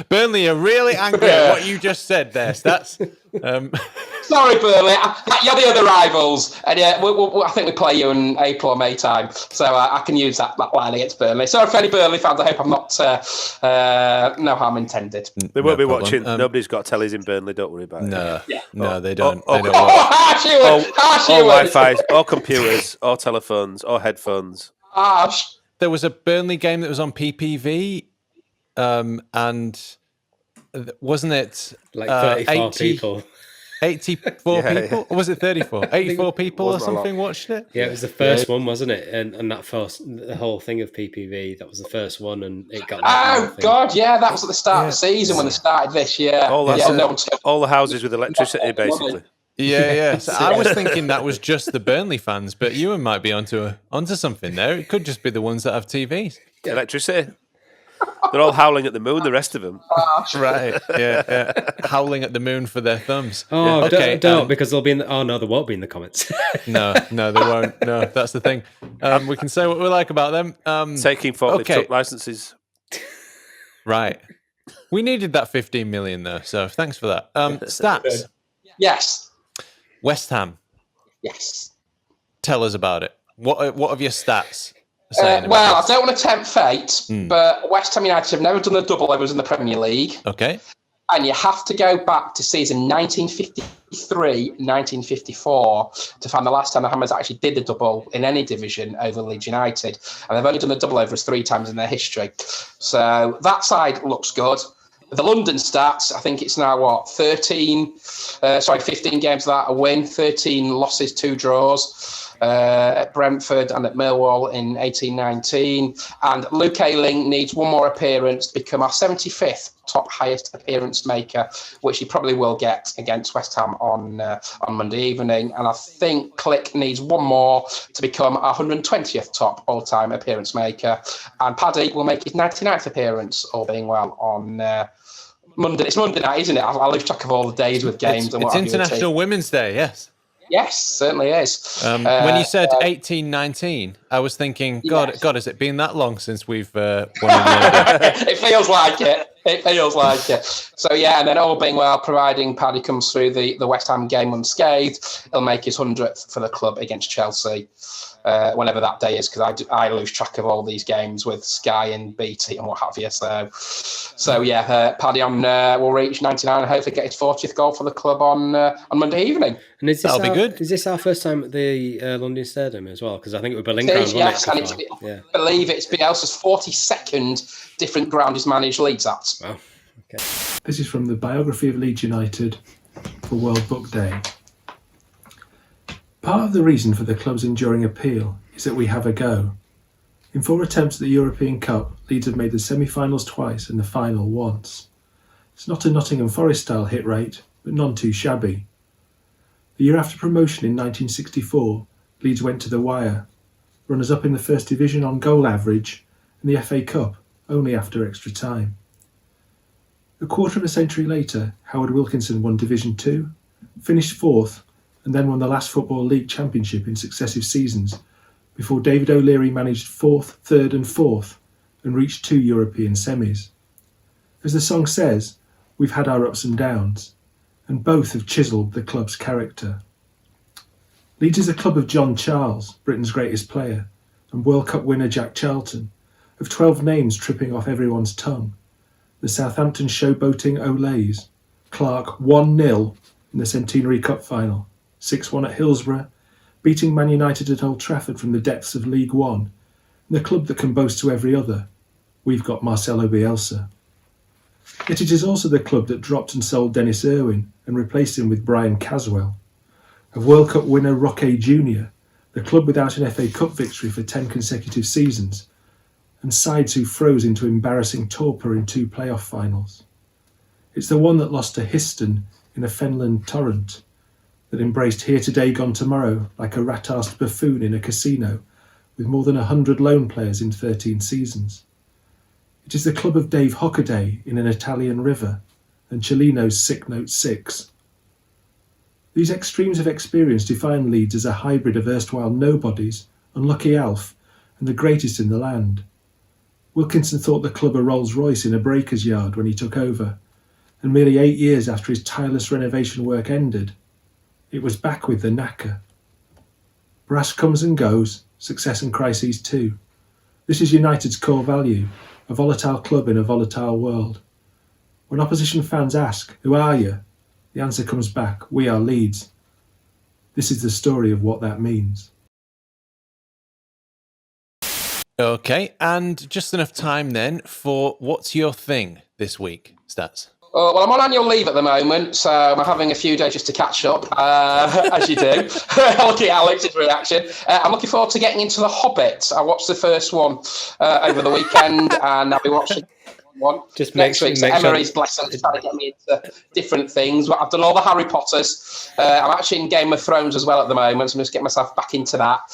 Burnley are really angry at what you just said there. Stats. Sorry, Burnley. You're the other rivals, and I think we play you in April or May time, so I can use that line against Burnley. Sorry for any Burnley fans. I hope I'm not no harm intended. They won't be watching. Nobody's got tellies in Burnley. Don't worry about it. No, they don't. All Wi-Fi, all computers, all telephones, all headphones. There was a Burnley game that was on PPV, and wasn't it like 34 people? 84 people? Or was it 34? 84 people or something watched it? Yeah, it was the first one, wasn't it? And that first, the whole thing of PPV, that was the first one, and it got... God, yeah, that was at the start of the season when they started this, all the houses with electricity, basically. Yeah. So I was thinking that was just the Burnley fans, but Ewan might be onto something there. It could just be the ones that have TVs. Electricity. They're all howling at the moon, the rest of them. Right, yeah. Howling at the moon for their thumbs. Oh, okay, don't because they'll be in the... Oh, no, they won't be in the comments. No, they won't. No, that's the thing. We can say what we like about them. Taking 40 truck licenses. Right. We needed that 15 million, though, so thanks for that. Stats. Yes. West Ham. Yes. Tell us about it. What are your stats? Well, I don't want to tempt fate, but West Ham United have never done the double overs in the Premier League. Okay. And you have to go back to season 1953-1954 to find the last time the Hammers actually did the double in any division over Leeds United. And they've only done the double overs 3 times in their history. So that side looks good. The London stats, I think it's now, 15 games without a win, 13 losses, 2 draws. at Brentford and at Millwall in 1819. And Luke Ayling needs one more appearance to become our 75th top highest appearance maker, which he probably will get against West Ham on Monday evening. And I think Click needs one more to become our 120th top all-time appearance maker. And Paddy will make his 99th appearance, all being well, on Monday. It's Monday night, isn't it? I lose track of all the days with games. It's International Women's Day, yes. Yes, certainly is. When you said 1819, I was thinking, God, has it been that long since we've won in the It feels like it. It feels like it. So, yeah, and then all being well, providing Paddy comes through the West Ham game unscathed, he'll make his 100th for the club against Chelsea, whenever that day is, because I lose track of all these games with Sky and BT and what have you. So yeah, Paddy will reach 99 and hopefully get his 40th goal for the club on Monday evening. And is this That'll be good. Is this our first time at the London Stadium as well? Because I think it was It is, yes, and I believe it's Bielsa's 42nd different ground he's managed Leeds at. Wow. Okay. This is from the Biography of Leeds United for World Book Day. Part of the reason for the club's enduring appeal is that we have a go. In 4 attempts at the European Cup, Leeds have made the semi-finals twice and the final once. It's not a Nottingham Forest-style hit rate, but none too shabby. The year after promotion in 1964, Leeds went to the wire, runners-up in the First Division on goal average, and the FA Cup only after extra time. A quarter of a century later, Howard Wilkinson won Division 2, finished 4th, and then won the last Football League Championship in successive seasons, before David O'Leary managed 4th, 3rd and 4th, and reached 2 European semis. As the song says, we've had our ups and downs, and both have chiselled the club's character. Leeds is a club of John Charles, Britain's greatest player, and World Cup winner Jack Charlton, of 12 names tripping off everyone's tongue. The Southampton showboating Olays, Clark 1-0 in the Centenary Cup final, 6-1 at Hillsborough, beating Man United at Old Trafford from the depths of League One, and the club that can boast to every other. We've got Marcelo Bielsa. Yet it is also the club that dropped and sold Dennis Irwin and replaced him with Brian Caswell. Of World Cup winner Roque Jr., the club without an FA Cup victory for 10 consecutive seasons, and sides who froze into embarrassing torpor in 2 playoff finals. It's the one that lost to Histon in a Fenland torrent, that embraced here today, gone tomorrow, like a rat-arsed buffoon in a casino, with more than 100 loan players in 13 seasons. It is the club of Dave Hockaday in an Italian river, and Cellino's sick note 6. These extremes of experience define Leeds as a hybrid of erstwhile nobodies, Unlucky Alf, and the greatest in the land. Wilkinson thought the club a Rolls-Royce in a breaker's yard when he took over, and merely 8 years after his tireless renovation work ended, it was back with the knacker. Brass comes and goes, success and crises too. This is United's core value, a volatile club in a volatile world. When opposition fans ask, who are you? The answer comes back, we are Leeds. This is the story of what that means. Okay, and just enough time then for What's Your Thing this week, Stats? Well, I'm on annual leave at the moment, so I'm having a few days just to catch up, as you do. Looking at Alex's reaction. I'm looking forward to getting into The Hobbit. I watched the first one over the weekend, and I'll be watching one just next week. So Emery's blessing trying to get me into different things. But I've done all the Harry Potters. I'm actually in Game of Thrones as well at the moment, so I'm just getting myself back into that.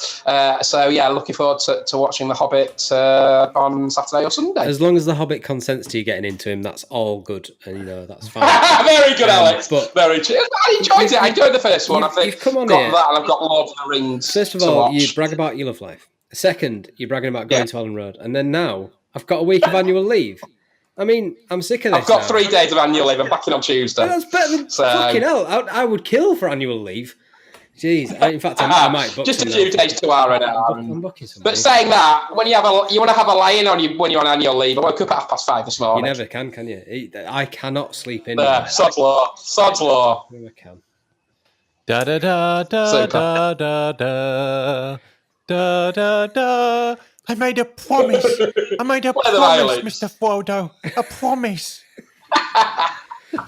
So yeah, looking forward to watching The Hobbit on Saturday or Sunday. As long as The Hobbit consents to you getting into him, that's all good, and that's fine. Very good, Alex. But very true. I enjoyed it. I enjoyed the first one. I think you've come on got here. that, and I've got Lord of the Rings. First of all, you brag about your love life. Second, you're bragging about going to Elland Road, and then now I've got a week of annual leave. I mean, I'm sick of this. I've got 3 days of annual leave. I'm back in on Tuesday. Well, that's better than fucking hell. I would kill for annual leave. Jeez. In fact, I might book just a few days to R&R. I'm booking something. But saying that, when you want to have a lie-in on you when you're on annual leave, I woke up at 5:30 this morning. You never can you? I cannot sleep in. Sod's law. Sod's law. I never can. Da da da da da da da da da da. I made a promise. I made a promise, Mr. Frodo. A promise.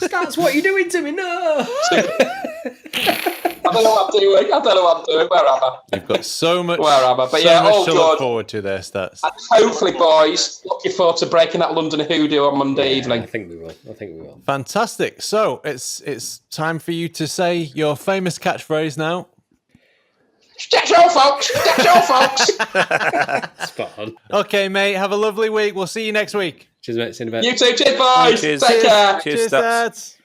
That's what you're doing to me, no. don't know what I'm doing. Where am I? You've got so much, Where am I? But so yeah, much all to good. look forward to there, Stats. And hopefully, boys, looking forward to breaking that London hoodoo on Monday evening. I think we will. Fantastic. So it's time for you to say your famous catchphrase now. Get your folks. Spot on. Okay, mate. Have a lovely week. We'll see you next week. Cheers, mate. See you in a bit. You too. Cheers, boys. Take care. Cheers, Stats.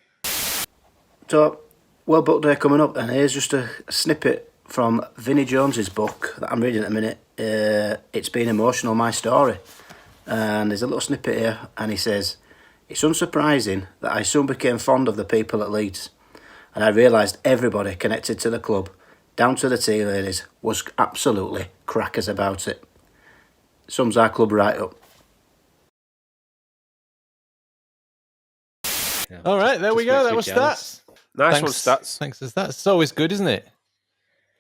So, World Book Day coming up, and here's just a snippet from Vinnie Jones's book that I'm reading at a minute. It's Been Emotional, My Story. And there's a little snippet here, and he says, "It's unsurprising that I soon became fond of the people at Leeds, and I realised everybody connected to the club, down to the tea ladies, was absolutely crackers about it. Sums our club right up." Yeah, All right, there we go. That was Stats. Nice one, Stats. Thanks for Stats. It's always good, isn't it?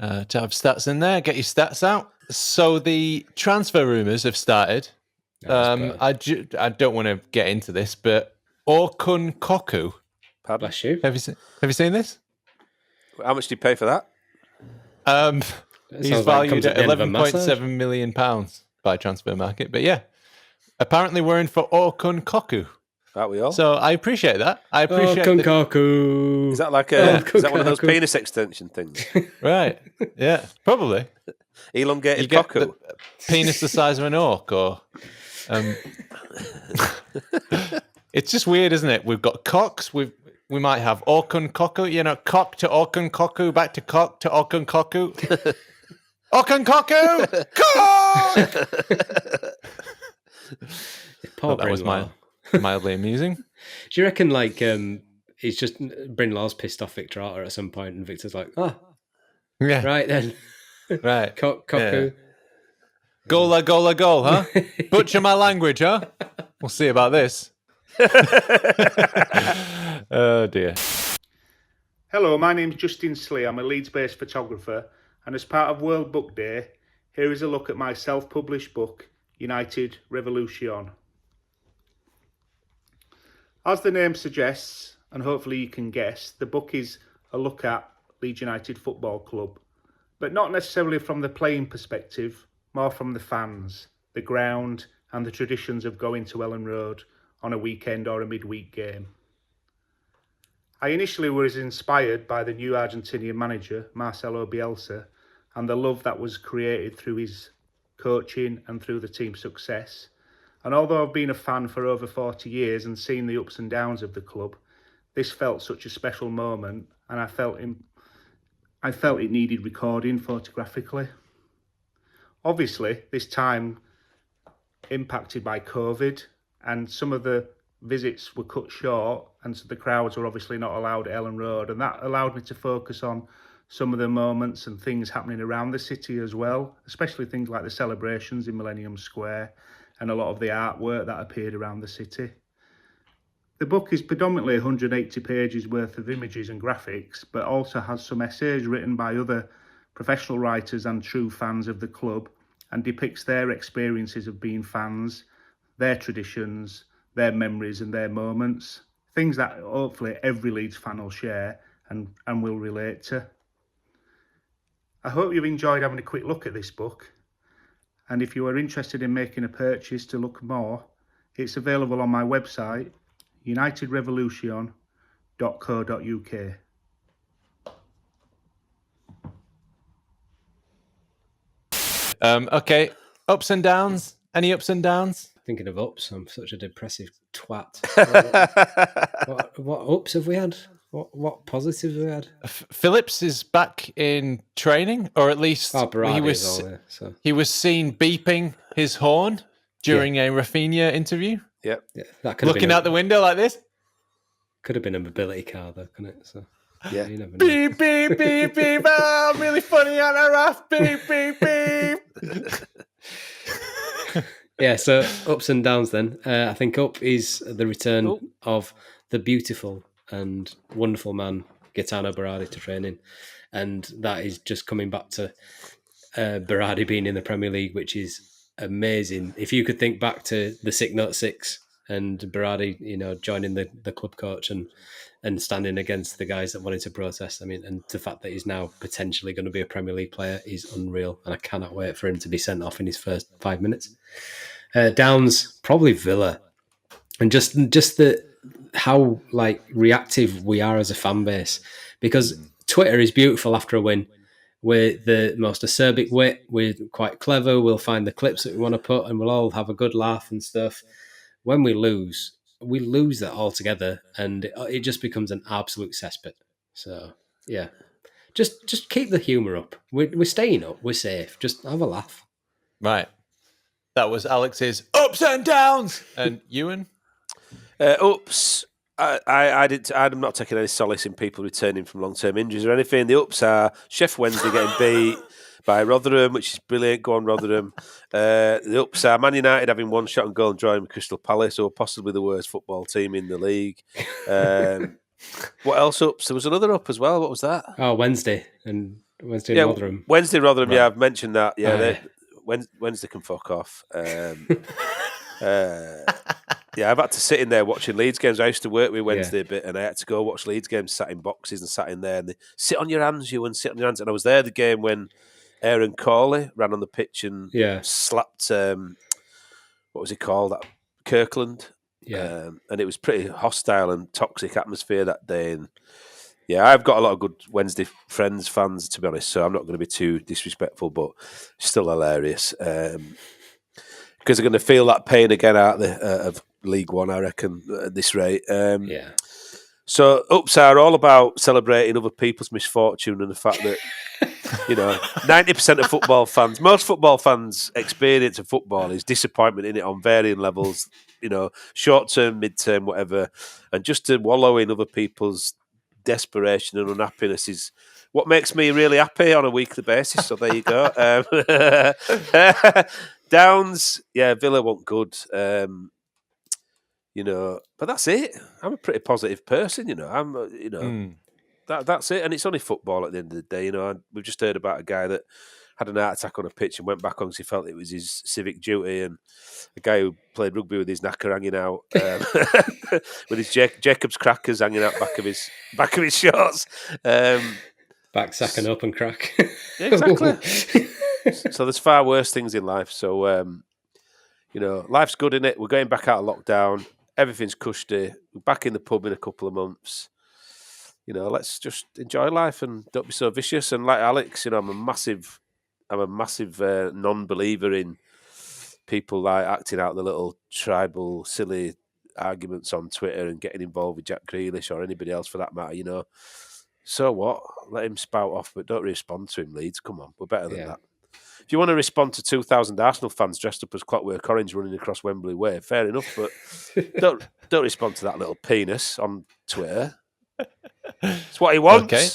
To have Stats in there. Get your stats out. So the transfer rumours have started. I don't want to get into this, but Orkun Koku. Bless you. Have you seen this? How much do you pay for that? He's valued at £11.7 million by Transfer Market. But yeah, apparently we're in for Orkun Koku. That we all. So I appreciate that. I appreciate Orkun Koku. Is that like is that one of those penis extension things? Right. Yeah, probably. Elongated You get cockle. the penis the size of an orc, or it's just weird, isn't it? We've got cocks. We might have Orkun Koku. You know, cock to Orkun Koku, back to cock to Orkun Koku. Orkun Koku. Cock! Poor That was Bryn. mildly amusing. Do you reckon he's just Bryn Law's pissed off Victor Arter at some point, and Victor's like, Yeah. right then, Right. Koku. Gola, huh? Butcher my language, huh? We'll see about this. Oh, dear. Hello, my name's Justin Slee. I'm a Leeds-based photographer, and as part of World Book Day, here is a look at my self-published book, United Revolucion. As the name suggests, and hopefully you can guess, the book is a look at Leeds United Football Club, but not necessarily from the playing perspective, more from the fans, the ground, and the traditions of going to Elland Road on a weekend or a midweek game. I initially was inspired by the new Argentinian manager, Marcelo Bielsa, and the love that was created through his coaching and through the team's success. And although I've been a fan for over 40 years and seen the ups and downs of the club, this felt such a special moment, and I felt it needed recording photographically. Obviously, this time impacted by COVID, and some of the visits were cut short, and so the crowds were obviously not allowed at Elland Road, and that allowed me to focus on some of the moments and things happening around the city as well, especially things like the celebrations in Millennium Square and a lot of the artwork that appeared around the city. The book is predominantly 180 pages worth of images and graphics, but also has some essays written by other professional writers and true fans of the club, and depicts their experiences of being fans, their traditions, their memories and their moments, things that hopefully every Leeds fan will share and will relate to. I hope you've enjoyed having a quick look at this book, and if you are interested in making a purchase to look more, it's available on my website, unitedrevolution.co.uk. Okay, ups and downs. Any ups and downs? Thinking of ups, I'm such a depressive twat. What ups have we had? What positives have we had? Phillips is back in training, or at least Berardi he was is all there, so. he was seen beeping his horn during a Rafinha interview. Yep. Yeah, that could Looking out the window like this. Could have been a mobility car, though, couldn't it? So yeah. You never know. Beep beep beep beep. Oh, I'm really funny on a raft. Beep beep beep. Yeah, so ups and downs then. I think up is the return of the beautiful and wonderful man, Gaetano Berardi, to training. And that is just coming back to Berardi being in the Premier League, which is amazing. If you could think back to the Sick Note 6 and Berardi, joining the club coach and standing against the guys that wanted to protest. I mean, and the fact that he's now potentially going to be a Premier League player is unreal, and I cannot wait for him to be sent off in his first 5 minutes. Downs, probably Villa, and just how reactive we are as a fan base, because Twitter is beautiful after a win. We're the most acerbic wit. We're quite clever. We'll find the clips that we want to put, and we'll all have a good laugh and stuff. When we lose that altogether, and it just becomes an absolute cesspit. So yeah, just keep the humour up. We're staying up. We're safe. Just have a laugh. Right. That was Alex's ups and downs. And Ewan? Ups. I'm not taking any solace in people returning from long-term injuries or anything. The ups are Chef Wednesday getting beat by Rotherham, which is brilliant. Go on, Rotherham. The ups are Man United having one shot on goal and drawing with Crystal Palace, or possibly the worst football team in the league. What else ups? There was another up as well. What was that? Oh, Wednesday Rotherham. Wednesday Rotherham. Right. Yeah, I've mentioned that. Yeah, Wednesday can fuck off. Yeah, I've had to sit in there watching Leeds games. I used to work with Wednesday a bit, and I had to go watch Leeds games, sat in boxes and sat in there. And they sit on your hands, sit on your hands. And I was there the game when Aaron Corley ran on the pitch and slapped, what was he called? Kirkland. Yeah. And it was pretty hostile and toxic atmosphere that day. And yeah, I've got a lot of good Wednesday fans, to be honest, so I'm not going to be too disrespectful, but still hilarious. Because they're going to feel that pain again out of League One, I reckon, at this rate. So ups are all about celebrating other people's misfortune and the fact that, 90% of football fans, most football fans' experience of football is disappointment in it on varying levels, short-term, mid-term, whatever. And just to wallow in other people's desperation and unhappiness is what makes me really happy on a weekly basis. So there you go. Downs, Villa weren't good, but that's it. I'm a pretty positive person, That's it, and it's only football at the end of the day, We've just heard about a guy that had an heart attack on a pitch and went back on because he felt it was his civic duty, and a guy who played rugby with his knacker hanging out, with his Jacob's crackers hanging out back of his shorts, back sacking up and crack. Yeah, exactly. So there's far worse things in life. So, life's good, innit? We're going back out of lockdown. Everything's cushy. We're back in the pub in a couple of months. Let's just enjoy life and don't be so vicious. And like Alex, I'm a massive non-believer in people acting out the little tribal, silly arguments on Twitter and getting involved with Jack Grealish or anybody else for that matter. So what? Let him spout off, but don't respond to him, Leeds. Come on, we're better than that. If you want to respond to 2,000 Arsenal fans dressed up as Clockwork Orange running across Wembley Way, fair enough, but don't respond to that little penis on Twitter. It's what he wants. Okay.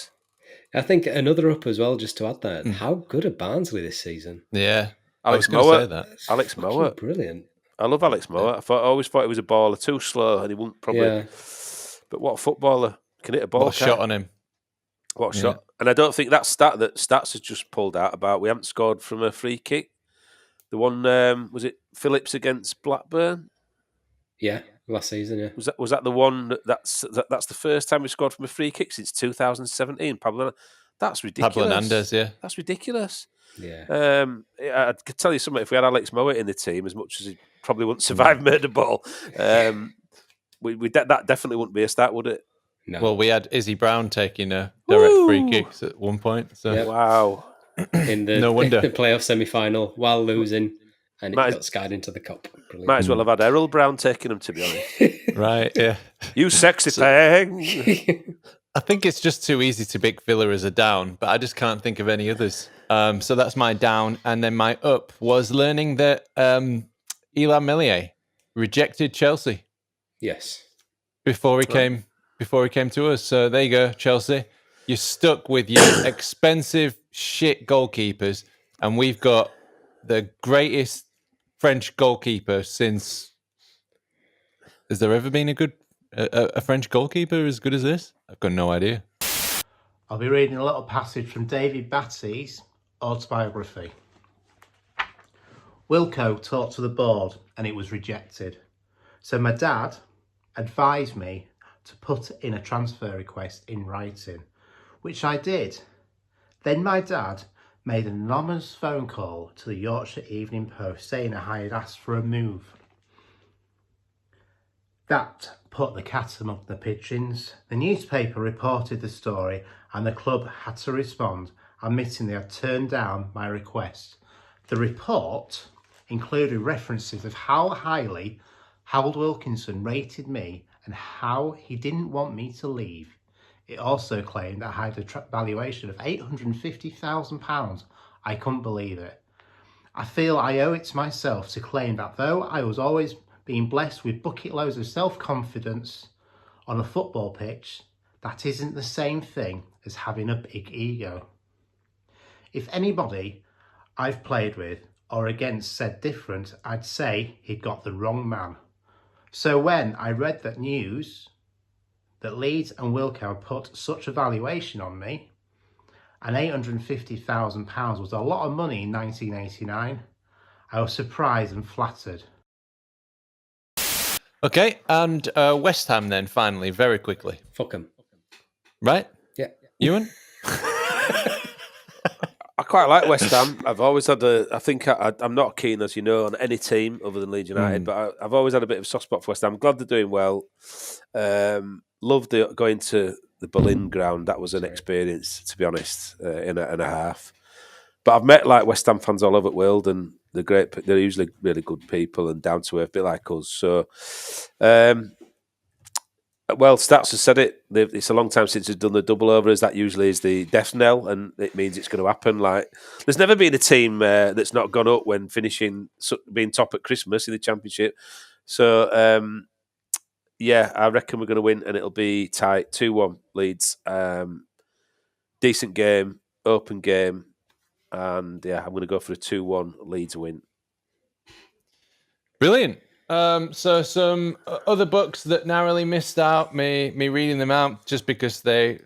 I think another up as well, just to add that. How good are Barnsley this season? Yeah. Alex Mower. Alex Mower. Brilliant. I love Alex Mower. I always thought he was a baller, too slow, and he wouldn't probably. Yeah. But what a footballer. Can hit a ball. What a shot on him. What a shot. And I don't think that stat that Stats has just pulled out about we haven't scored from a free kick. The one, was it Phillips against Blackburn? Yeah, last season, yeah. Was that the one that's the first time we scored from a free kick since 2017? Pablo, that's ridiculous. Pablo Hernandez, yeah. That's ridiculous. Yeah. I could tell you something, if we had Alex Mowatt in the team, as much as he probably wouldn't survive murder ball, that definitely wouldn't be a stat, would it? No. Well, we had Izzy Brown taking direct free kicks at one point. So Yep. Wow. In the, No wonder. the playoff semi-final while losing, and it got skied into the cup. Brilliant. Might as well have had Errol Brown taking them, to be honest. Right, yeah. You sexy thing. I think it's just too easy to pick Villa as a down, but I just can't think of any others. So that's my down. And then my up was learning that Elan Millier rejected Chelsea. Yes. Before he came to us. So there you go, Chelsea. You're stuck with your expensive shit goalkeepers, and we've got the greatest French goalkeeper since. Has there ever been a French goalkeeper as good as this? I've got no idea. I'll be reading a little passage from David Batty's Autobiography. Wilco talked to the board and it was rejected. So my dad advised me to put in a transfer request in writing, which I did. Then my dad made an anonymous phone call to the Yorkshire Evening Post saying I had asked for a move. That put the cat among the pigeons. The newspaper reported the story and the club had to respond, admitting they had turned down my request. The report included references of how highly Howard Wilkinson rated me and how he didn't want me to leave. It also claimed that I had a valuation of £850,000. I couldn't believe it. I feel I owe it to myself to claim that though I was always being blessed with bucket loads of self-confidence on a football pitch, that isn't the same thing as having a big ego. If anybody I've played with or against said different, I'd say he'd got the wrong man. So when I read that news, that Leeds and Wilco put such a valuation on me, and £850,000 was a lot of money in 1989, I was surprised and flattered. Okay, and West Ham then, finally, very quickly. Fuck 'em. Right? Yeah. Ewan? I quite like West Ham. I've always had I'm not keen, as you know, on any team other than Leeds United, but I've always had a bit of a soft spot for West Ham. I'm glad they're doing well. Loved going to the Berlin ground. That was an experience, to be honest, in and a half. But I've met like West Ham fans all over the world, and they're great. They're usually really good people and down to earth, a bit like us. So, well, Stats has said it. It's a long time since they've done the double overs. That usually is the death knell, and it means it's going to happen. Like, there's never been a team that's not gone up when being top at Christmas in the Championship. So, yeah, I reckon we're going to win, and it'll be tight, 2-1 Leeds. Decent game, open game, and yeah, I'm going to go for a 2-1 Leeds win. Brilliant. So some other books that narrowly missed out, me reading them out just because they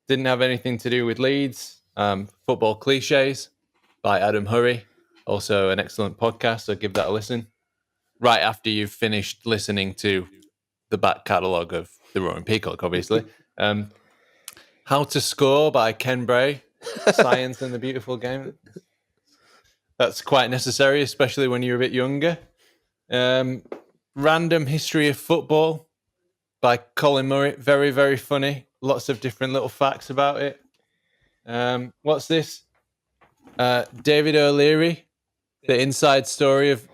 didn't have anything to do with Leeds. Football Cliches by Adam Hurrey, also an excellent podcast, so give that a listen. Right after you've finished listening to the back catalogue of The Roaring Peacock, obviously. How to Score by Ken Bray, Science and the Beautiful Game. That's quite necessary, especially when you're a bit younger. Random History of Football by Colin Murray. Very, very funny. Lots of different little facts about it. What's this? David O'Leary, The Inside Story of...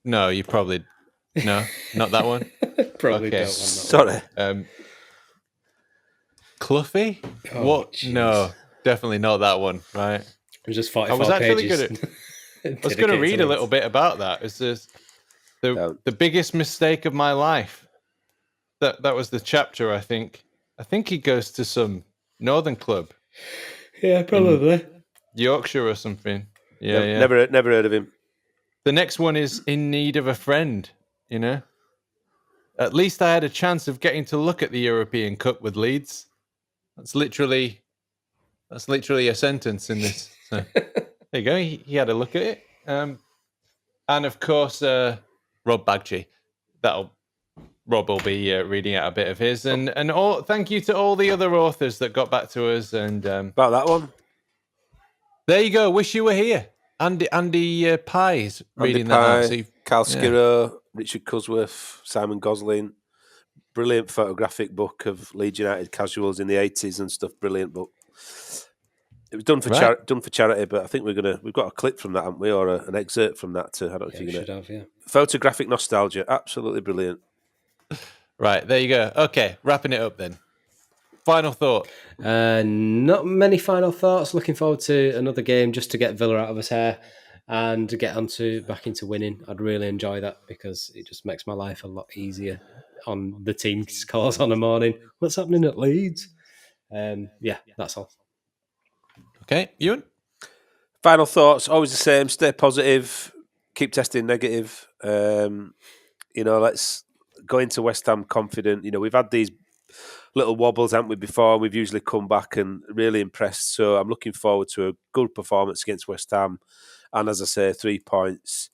no, you probably... No, not that one. Probably okay. don't. Sorry. Cluffy? Oh, what? geez. No, definitely not that one. Right. It was just 45 I was actually pages. I was going to read a little bit about that. It's just the biggest mistake of my life. That was the chapter. I think he goes to some northern club. Yeah, probably Yorkshire or something. Yeah, Never heard of him. The next one is In Need of a Friend. You know, at least I had a chance of getting to look at the European Cup with Leeds. That's literally a sentence in this. So, there you go. He had a look at it. And of course, Rob Bagchi. Rob will be reading out a bit of his. And all. Thank you to all the other authors that got back to us. And about that one. There you go. Wish you were here. Andy Pye's reading that out. So Carl Skirrow, Richard Cusworth, Simon Gosling. Brilliant photographic book of Leeds United casuals in the 80s and stuff. Brilliant book. It was done for charity, but I think we've got a clip from that, haven't we, or an excerpt from that too. I don't know if you're going to. Photographic nostalgia, absolutely brilliant. Right, there you go. Okay, wrapping it up then. Final thought. Not many final thoughts. Looking forward to another game just to get Villa out of his hair and to get back into winning. I'd really enjoy that because it just makes my life a lot easier on the team's calls on the morning. What's happening at Leeds? Yeah, that's all. Okay, Ewan? Final thoughts, always the same. Stay positive. Keep testing negative. Let's go into West Ham confident. We've had these little wobbles, haven't we, before? We've usually come back and really impressed. So I'm looking forward to a good performance against West Ham. And as I say, 3 points.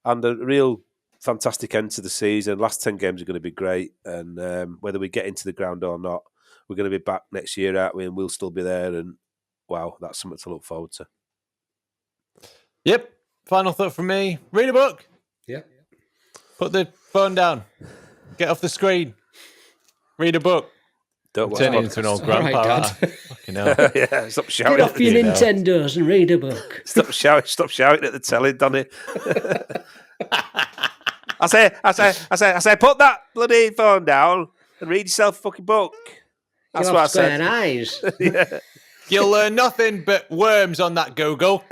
And a real fantastic end to the season. Last 10 games are going to be great. And whether we get into the ground or not, we're going to be back next year, aren't we? And we'll still be there. And wow, that's something to look forward to. Yep. Final thought from me. Read a book. Yep. Put the phone down. Get off the screen. Read a book. Don't turn into an old grandpa. All right, Dad. Fucking hell. Yeah, stop shouting. Get off your Nintendos and read a book. Stop shouting at the telly, Donny. I say, put that bloody phone down and read yourself a fucking book. That's what I said. Eyes. Yeah. You'll learn nothing but worms on that Google.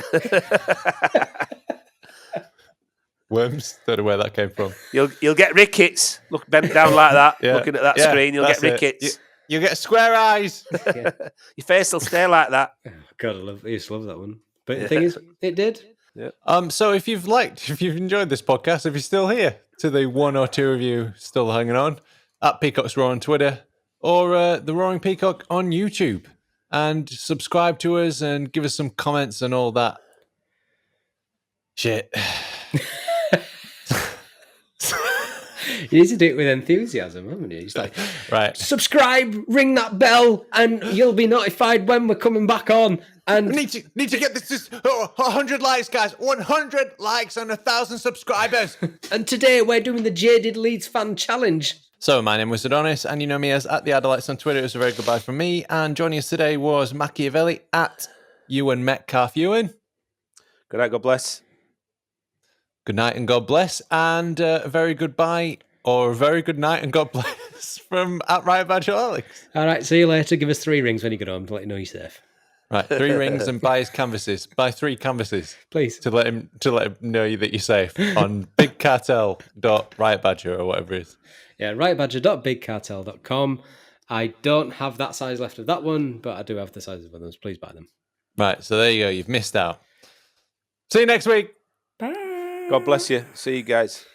Worms? Don't know where that came from. You'll get rickets. Look bent down like that, looking at that screen. You'll get rickets. You'll get square eyes. Your face will stay like that. God, I used to love that one. But the thing is, it did. Yeah. So if you've enjoyed this podcast, if you're still here, to the one or two of you still hanging on, at Peacocks Roar on Twitter, or the Roaring Peacock on YouTube, and subscribe to us and give us some comments and all that shit. You need to do it with enthusiasm, haven't you? It's like, right, subscribe, ring that bell, and you'll be notified when we're coming back on. And need to get this 100 likes, guys. 100 likes and 1,000 subscribers. And today we're doing the Jaded Leeds Fan Challenge. So my name was Adonis, and you know me as at the Adelites on Twitter. It was a very goodbye from me. And joining us today was Machiavelli at Ewan Metcalf Ewan. Good night, God bless. Good night and God bless. And a very goodbye or a very good night and God bless from at Riot Badger Alex. All right, see you later. Give us 3 rings when you get home to let you know you're safe. Right, 3 rings and buy his canvases. Buy 3 canvases, please, to let him know that you're safe on bigcartel.riotbadger or whatever it is. Yeah, riotbadger.bigcartel.com. I don't have that size left of that one, but I do have the sizes of them. Please buy them. Right, so there you go. You've missed out. See you next week. Bye. God bless you. See you guys.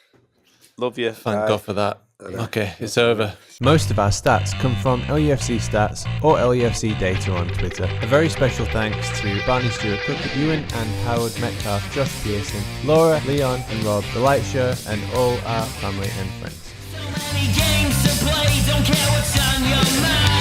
Love you. Thank God for that. Okay, it's over. Most of our stats come from LUFC Stats or LUFC Data on Twitter. A very special thanks to Barney Stewart, Cook Ewan and Howard Metcalf, Josh Pearson, Laura, Leon and Rob, The Light Show, and all our family and friends. So many games to play, don't care what's on your mind.